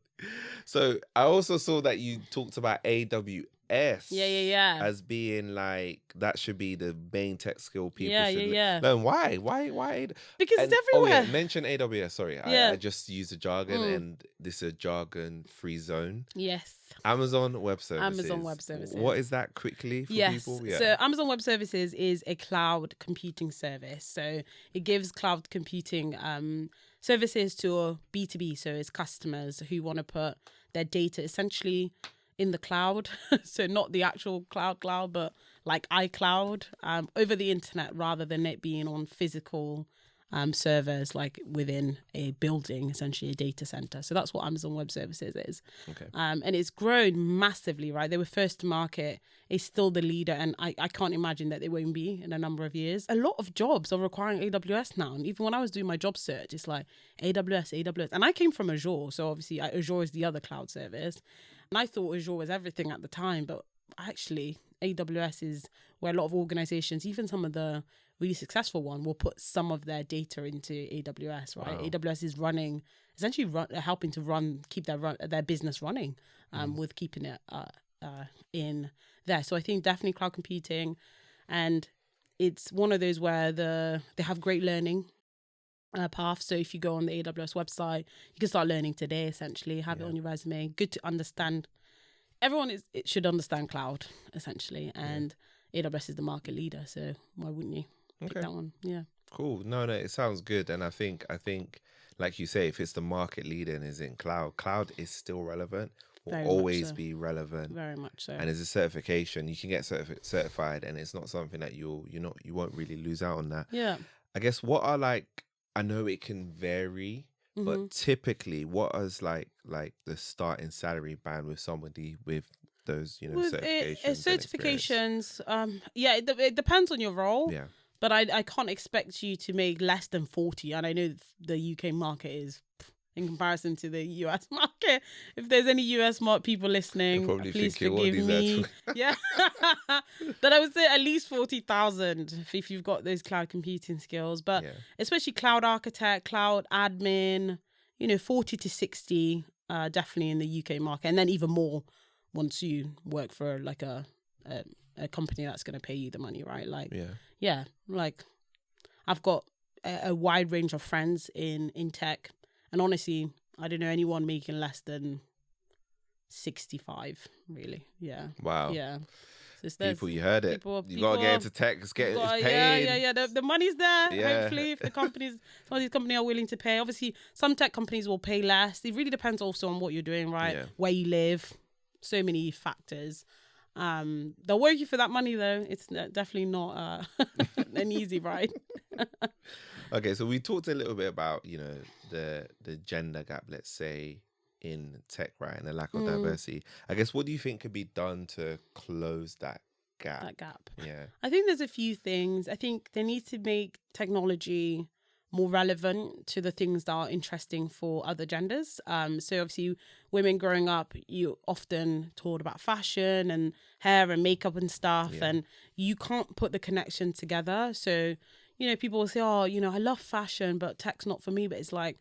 [SPEAKER 3] So I also saw that you talked about AWS.
[SPEAKER 1] Yeah.
[SPEAKER 3] As being like that should be the main tech skill people should
[SPEAKER 1] Yeah.
[SPEAKER 3] learn. Why?
[SPEAKER 1] Because it's everywhere.
[SPEAKER 3] Mention AWS. Sorry, I just use the jargon, and this is a jargon-free zone.
[SPEAKER 1] Yes.
[SPEAKER 3] Amazon Web Services. What is that quickly for people? Yeah.
[SPEAKER 1] So Amazon Web Services is a cloud computing service. So it gives cloud computing services to B2B. So it's customers who want to put their data essentially in the cloud. So not the actual cloud, but like iCloud over the internet, rather than it being on physical servers, like within a building, essentially a data center. So that's what Amazon Web Services is.
[SPEAKER 3] Okay.
[SPEAKER 1] And it's grown massively, right? They were first to market. It's still the leader, and I can't imagine that they won't be in a number of years. A lot of jobs are requiring AWS now. And even when I was doing my job search, it's like AWS. And I came from Azure. So obviously Azure is the other cloud service. And I thought Azure was everything at the time, but actually AWS is where a lot of organizations, even some of the really successful one, will put some of their data into AWS, right? Wow. AWS is helping to keep their business running with keeping it in there. So I think definitely cloud computing, and it's one of those where they have great learning path. So if you go on the AWS website, you can start learning today, essentially, have it on your resume. Good to understand. It should understand cloud, essentially, and AWS is the market leader, so why wouldn't you pick that one? Yeah.
[SPEAKER 3] Cool. No, it sounds good. And I think like you say, if it's the market leader and is in cloud is still relevant, will always be relevant. Very
[SPEAKER 1] much so.
[SPEAKER 3] And as a certification, you can get certified, and it's not something that you won't really lose out on that.
[SPEAKER 1] Yeah.
[SPEAKER 3] I guess what are I know it can vary, but typically what is like the starting salary band with somebody with those,
[SPEAKER 1] certifications? It depends on your role.
[SPEAKER 3] Yeah.
[SPEAKER 1] But I can't expect you to make less than 40. And I know the UK market is, in comparison to the US market. If there's any US people listening, please forgive me. Yeah. But I would say at least 40,000 if you've got those cloud computing skills. But especially cloud architect, cloud admin, 40 to 60, definitely in the UK market. And then even more once you work for like a company that's going to pay you the money, right? I've got a wide range of friends in tech. And honestly, I don't know anyone making less than 65, really. Yeah.
[SPEAKER 3] Wow.
[SPEAKER 1] Yeah. So
[SPEAKER 3] People, you heard it. You gotta get into tech. It's paying.
[SPEAKER 1] Yeah. The money's there.
[SPEAKER 3] Yeah.
[SPEAKER 1] Hopefully, if some of these companies are willing to pay. Obviously, some tech companies will pay less. It really depends also on what you're doing, right?
[SPEAKER 3] Yeah.
[SPEAKER 1] Where you live. So many factors. They'll work you for that money, though. It's definitely not an easy ride.
[SPEAKER 3] Okay, so we talked a little bit about, the gender gap, let's say, in tech, right, and the lack of diversity. I guess, what do you think could be done to close that gap? Yeah.
[SPEAKER 1] I think there's a few things. I think they need to make technology more relevant to the things that are interesting for other genders. So obviously, women growing up, you often taught about fashion and hair and makeup and stuff, and you can't put the connection together. So, people will say, oh, I love fashion, but tech's not for me. But it's like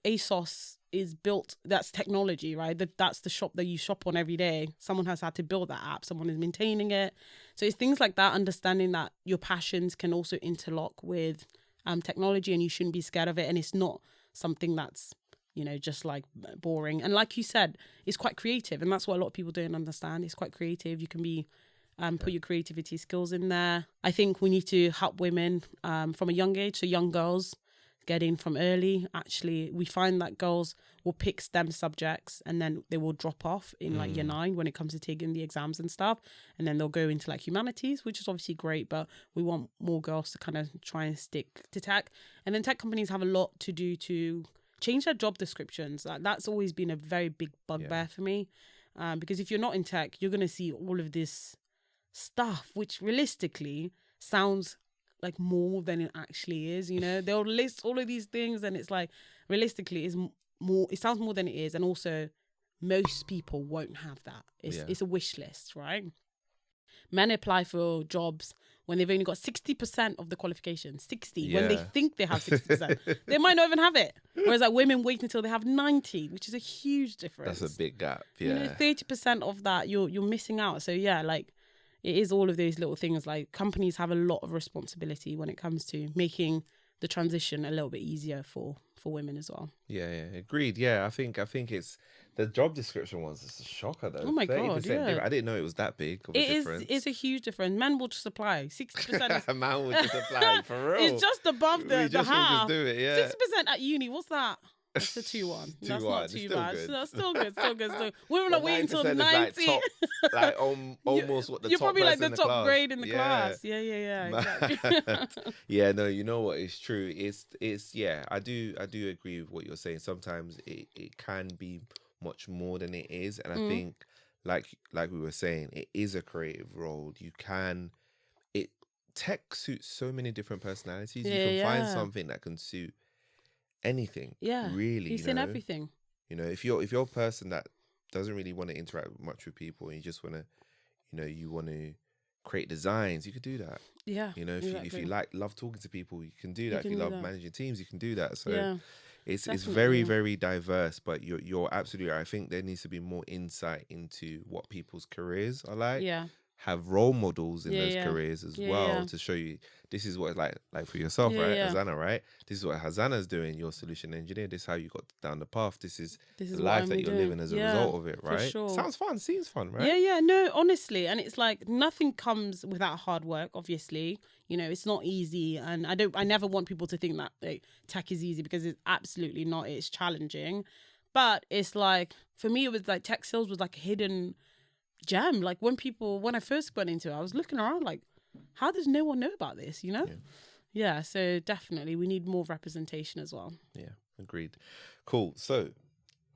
[SPEAKER 1] ASOS is built, that's technology, right? That's the shop that you shop on every day. Someone has had to build that app. Someone is maintaining it. So it's things like that, understanding that your passions can also interlock with technology, and you shouldn't be scared of it. And it's not something that's, just like boring. And like you said, it's quite creative. And that's what a lot of people don't understand. It's quite creative. You can be, put your creativity skills in there. I think we need to help women from a young age. So young girls get in from early. Actually, we find that girls will pick STEM subjects and then they will drop off in like year 9 when it comes to taking the exams and stuff. And then they'll go into like humanities, which is obviously great, but we want more girls to kind of try and stick to tech. And then tech companies have a lot to do to change their job descriptions. That's always been a very big bugbear for me. Because if you're not in tech, you're going to see all of this stuff, which realistically sounds like more than it actually is. They'll list all of these things and it's like realistically is more, it sounds more than it is. And also most people won't have that. It's a wish list, right? Men apply for jobs when they've only got 60% of the qualifications. 60 when they think they have 60%. They might not even have it. Whereas like women wait until they have 90, which is a huge difference.
[SPEAKER 3] That's a big gap. Yeah.
[SPEAKER 1] 30% of that you're missing out. So it is all of those little things. Like companies have a lot of responsibility when it comes to making the transition a little bit easier for women as well.
[SPEAKER 3] Yeah, agreed. Yeah, I think it's the job description one's just a shocker though.
[SPEAKER 1] Oh my God, yeah.
[SPEAKER 3] I didn't know it was that big of a difference.
[SPEAKER 1] It's a huge difference. Men will just apply. 60%
[SPEAKER 3] A man will just apply, for real.
[SPEAKER 1] It's just above the half.
[SPEAKER 3] Just do it, yeah.
[SPEAKER 1] 60% at uni, what's that? That's a 2-1. That's not too bad.
[SPEAKER 3] Good.
[SPEAKER 1] That's still good. We're not waiting until 90.
[SPEAKER 3] Almost what the
[SPEAKER 1] You're
[SPEAKER 3] top
[SPEAKER 1] probably like the
[SPEAKER 3] in
[SPEAKER 1] top
[SPEAKER 3] class.
[SPEAKER 1] grade in the class. Yeah, exactly.
[SPEAKER 3] Yeah, no, you know what? It's true. It's I do agree with what you're saying. Sometimes it can be much more than it is, and I think like we were saying, it is a creative role. Tech suits so many different personalities. You can find something that can suit anything. Really.
[SPEAKER 1] It's in everything.
[SPEAKER 3] If you're a person that doesn't really want to interact much with people and you just want to, you want to create designs, you could do that.
[SPEAKER 1] Yeah.
[SPEAKER 3] If you love talking to people, you can do that. If you love managing teams, you can do that. So it's very, very diverse, but you're absolutely right. I think there needs to be more insight into what people's careers are like.
[SPEAKER 1] Yeah.
[SPEAKER 3] Have role models in those careers as well to show you this is what it's like for yourself, right? Hosanna, right? This is what Hosanna's doing. You're a solution engineer. This is how you got down the path. This is the life that you're living as a result of it, right?
[SPEAKER 1] For sure.
[SPEAKER 3] Sounds fun. Seems fun, right?
[SPEAKER 1] Yeah. No, honestly, and it's like nothing comes without hard work. Obviously, it's not easy, and I never want people to think that tech is easy, because it's absolutely not. It's challenging, but it's like for me, it was like tech sales was like a hidden gem. Like when I first went into it, I was looking around like, how does no one know about this, Yeah, so definitely we need more representation as well. Yeah,
[SPEAKER 3] agreed. Cool. So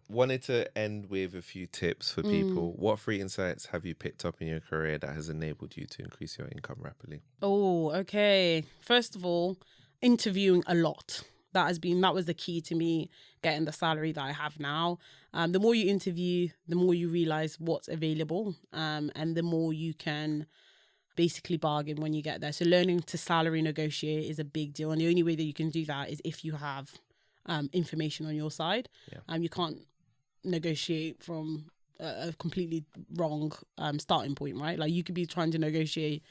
[SPEAKER 3] wanted to end with a few tips for people. What 3 insights have you picked up in your career that has enabled you to increase your income rapidly?
[SPEAKER 1] Oh, okay. First of all, interviewing a lot. That was the key to me getting the salary that I have now. The more you interview, the more you realize what's available, and the more you can basically bargain when you get there. So learning to salary negotiate is a big deal, and the only way that you can do that is if you have information on your side. You can't negotiate from a completely wrong starting point, right? Like you could be trying to negotiate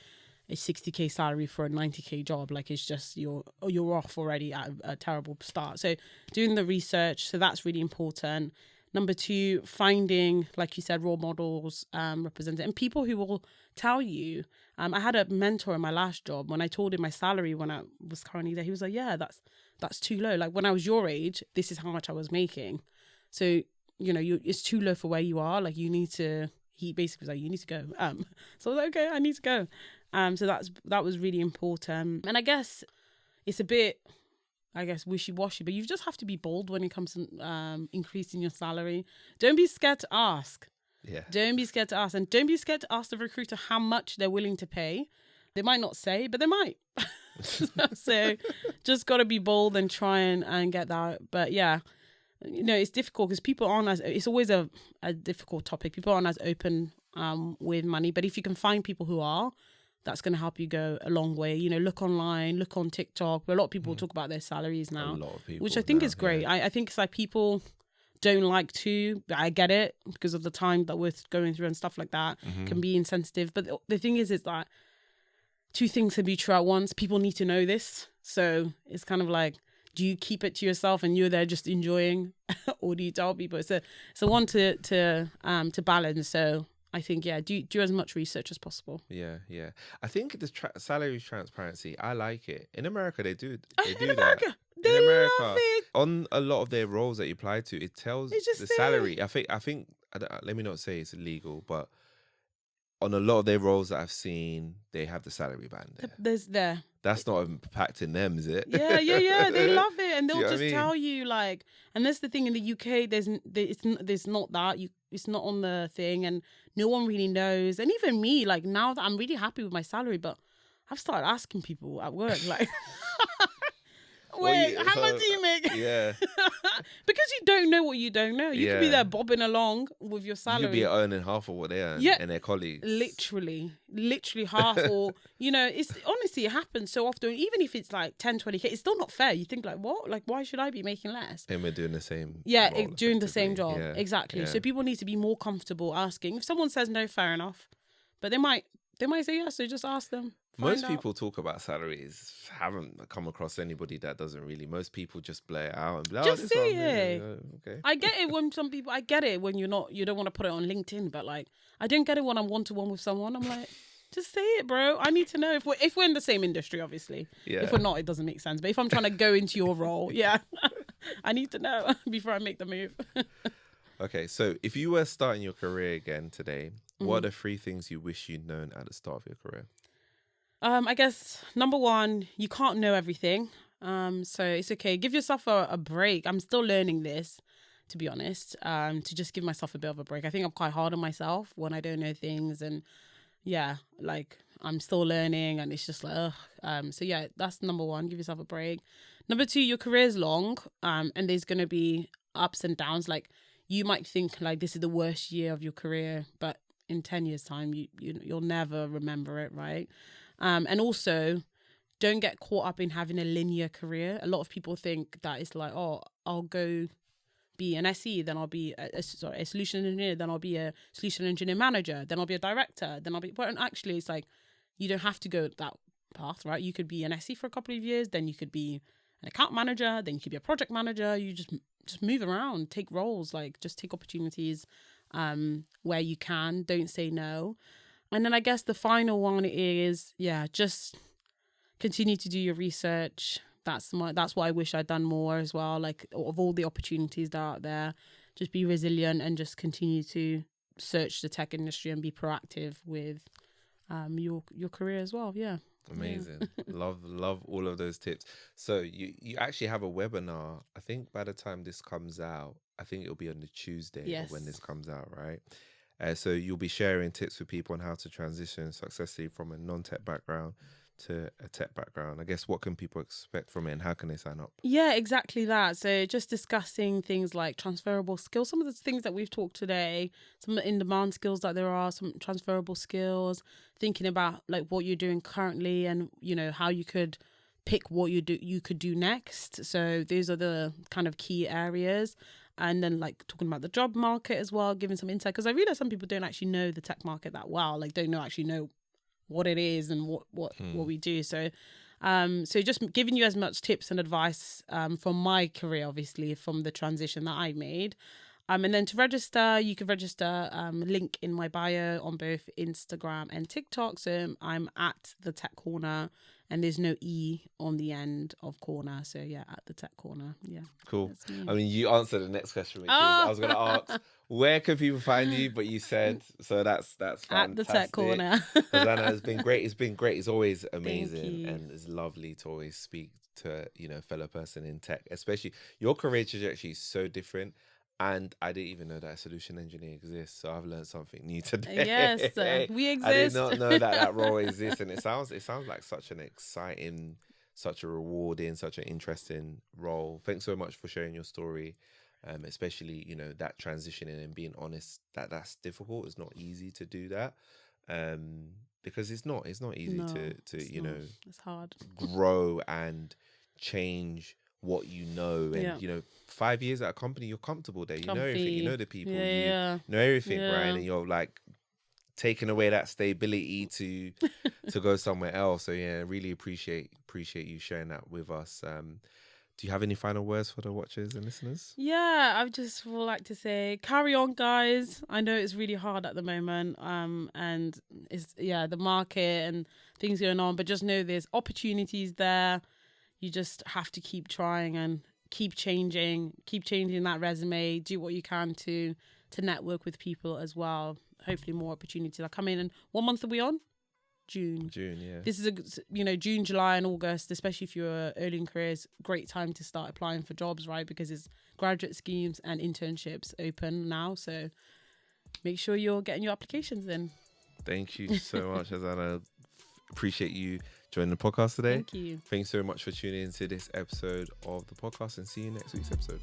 [SPEAKER 1] a 60k salary for a 90k job. Like it's just you're off already at a terrible start. So doing the research, so that's really important. Number 2, finding, like you said, role models, represented, and people who will tell you. I had a mentor in my last job. When I told him my salary when I was currently there, he was like, yeah, that's too low. Like, when I was your age, this is how much I was making. So, it's too low for where you are. Like, you need to, he basically was like, you need to go. So I was like, okay, I need to go. So that was really important. And I guess it's a bit, wishy-washy, but you just have to be bold when it comes to increasing your salary. Don't be scared to ask.
[SPEAKER 3] Yeah.
[SPEAKER 1] Don't be scared to ask. And don't be scared to ask the recruiter how much they're willing to pay. They might not say, but they might. So just got to be bold and try and get that. But yeah, it's difficult because people aren't it's always a difficult topic. People aren't as open with money. But if you can find people who are, that's going to help you go a long way. Look online, look on TikTok. A lot of people talk about their salaries now,
[SPEAKER 3] a lot of people,
[SPEAKER 1] which I think
[SPEAKER 3] now,
[SPEAKER 1] is great.
[SPEAKER 3] yeah.
[SPEAKER 1] I think it's like people don't like to. I get it because of the time that we're going through and stuff like that can be insensitive. But the thing is that two things can be true at once. People need to know this. So it's kind of like, do you keep it to yourself and you're there just enjoying, or do you tell people? It's a one to balance. So I think, do as much research as possible.
[SPEAKER 3] Yeah. I think the salary transparency, I like it. In America, they do
[SPEAKER 1] In
[SPEAKER 3] that.
[SPEAKER 1] America, they
[SPEAKER 3] In America,
[SPEAKER 1] love it.
[SPEAKER 3] on a lot of their roles that you apply to, it tells
[SPEAKER 1] It's just
[SPEAKER 3] the
[SPEAKER 1] there.
[SPEAKER 3] salary. I think. Let me not say it's illegal, but on a lot of their roles that I've seen, they have the salary band there.
[SPEAKER 1] There's there.
[SPEAKER 3] That's not impacting them, is it?
[SPEAKER 1] Yeah. They love it, and
[SPEAKER 3] Do you
[SPEAKER 1] they'll
[SPEAKER 3] know what
[SPEAKER 1] just
[SPEAKER 3] I mean?
[SPEAKER 1] tell you like. And that's the thing in the UK. There's not that. It's not on the thing, and no one really knows. And even me, like now that I'm really happy with my salary, but I've started asking people at work, like, wait, how much do you make?
[SPEAKER 3] Yeah.
[SPEAKER 1] Because you don't know what you don't know. You could be
[SPEAKER 3] Yeah.
[SPEAKER 1] there bobbing along with your
[SPEAKER 3] You
[SPEAKER 1] salary.
[SPEAKER 3] could be earning half of what they earn
[SPEAKER 1] Yeah.
[SPEAKER 3] and their colleagues.
[SPEAKER 1] Literally half, or it's honestly, it happens so often. Even if it's like 10, 20K, it's still not fair. You think like, what? Like, why should I be making less?
[SPEAKER 3] And we're doing the same.
[SPEAKER 1] Yeah,
[SPEAKER 3] role,
[SPEAKER 1] doing the same job.
[SPEAKER 3] effectively. Yeah.
[SPEAKER 1] Exactly.
[SPEAKER 3] Yeah.
[SPEAKER 1] So people need to be more comfortable asking. If someone says no, fair enough. But they might say yes, so just ask them.
[SPEAKER 3] Most
[SPEAKER 1] Find out.
[SPEAKER 3] people talk about salaries. Haven't come across anybody that doesn't really. Most people just blare it out and be like,
[SPEAKER 1] Just
[SPEAKER 3] oh,
[SPEAKER 1] say
[SPEAKER 3] this one,
[SPEAKER 1] it.
[SPEAKER 3] okay.
[SPEAKER 1] I get it when some people, I get it when you don't want to put it on LinkedIn, but like, I don't get it when I'm one-to-one with someone. I'm like, just say it, bro. I need to know if we're in the same industry, obviously.
[SPEAKER 3] Yeah.
[SPEAKER 1] If we're not, it doesn't make sense. But if I'm trying to go into your role, yeah, I need to know before I make the move.
[SPEAKER 3] Okay, so if you were starting your career again today,
[SPEAKER 1] Mm-hmm.
[SPEAKER 3] what are 3 things you wish you'd known at the start of your career?
[SPEAKER 1] I guess number 1, you can't know everything. So it's okay. Give yourself a break. I'm still learning this, to be honest. To just give myself a bit of a break. I think I'm quite hard on myself when I don't know things, and like I'm still learning, and it's just like, ugh. So yeah, that's number 1. Give yourself a break. Number 2, your career is long, and there's gonna be ups and downs. Like, you might think like this is the worst year of your career, but in 10 years' time, you'll never remember it, right? And also, don't get caught up in having a linear career. A lot of people think that it's like, oh, I'll go be an SE, then I'll be a solution engineer, then I'll be a solution engineer manager, then I'll be a director, then I'll be... But actually, it's like, you don't have to go that path, right? You could be an SE for a couple of years, then you could be an account manager, then you could be a project manager. You just move around, take roles, like just take opportunities where you can. Don't say no. And then I guess the final one is, just continue to do your research. That's what I wish I'd done more as well. Like, of all the opportunities that are out there, just be resilient and just continue to search the tech industry and be proactive with your career as well. Yeah.
[SPEAKER 3] Amazing. Love all of those tips. So you actually have a webinar. I think by the time this comes out, I think it'll be on the Tuesday of when this comes out, right? So you'll be sharing tips with people on how to transition successfully from a non-tech background to a tech background. I guess what can people expect from it, and how can they sign up?
[SPEAKER 1] Yeah, exactly that. So just discussing things like transferable skills, some of the things that we've talked today, some in-demand skills that there are, some transferable skills, thinking about like what you're doing currently and, how you could pick what you could do next. So these are the kind of key areas. And then like talking about the job market as well, giving some insight, because I realize some people don't actually know the tech market that well, like don't know what it is and what we do. So just giving you as much tips and advice from my career, obviously, from the transition that I made. And then to register, you can register, link in my bio on both Instagram and TikTok. So I'm at the Tech Corner, and there's no E on the end of corner. So yeah, at the Tech Corner. Yeah.
[SPEAKER 3] Cool.
[SPEAKER 1] That's me.
[SPEAKER 3] I mean, you answered the next question, which is I was going to ask, where can people find you? But you said, so that's fantastic.
[SPEAKER 1] At the Tech Corner.
[SPEAKER 3] Hosanna, has been great. It's been great. It's always amazing,
[SPEAKER 1] you.
[SPEAKER 3] and it's lovely to always speak to a fellow person in tech. Especially your career trajectory is so different. And I didn't even know that a solution engineer exists, so I've learned something new today.
[SPEAKER 1] Yes, we exist.
[SPEAKER 3] I did not know that role exists, and it sounds like such an exciting, such a rewarding, such an interesting role. Thanks so much for sharing your story, especially that transitioning and being honest. That's difficult. It's not easy to do that, because it's not easy to
[SPEAKER 1] it's hard.
[SPEAKER 3] grow and change what and 5 years at a company, you're comfortable there, know everything, you know the people, you know everything, right? And you're like taking away that stability to go somewhere else. So yeah, really appreciate you sharing that with us. Do you have any final words for the watchers and listeners?
[SPEAKER 1] Yeah, I just would like to say, carry on, guys. I know it's really hard at the moment, and it's the market and things going on, but just know there's opportunities there. You just have to keep trying and keep changing that resume. Do what you can to network with people as well. Hopefully more opportunities are coming. And what month are we on? June, yeah. This is June, July and August, especially if you're early in careers, great time to start applying for jobs, right? Because it's graduate schemes and internships open now. So make sure you're getting your applications in.
[SPEAKER 3] Thank you so much, Hosanna. Appreciate you joining the podcast today.
[SPEAKER 1] Thank you.
[SPEAKER 3] Thanks so much for tuning into this episode of the podcast, and see you next week's episode.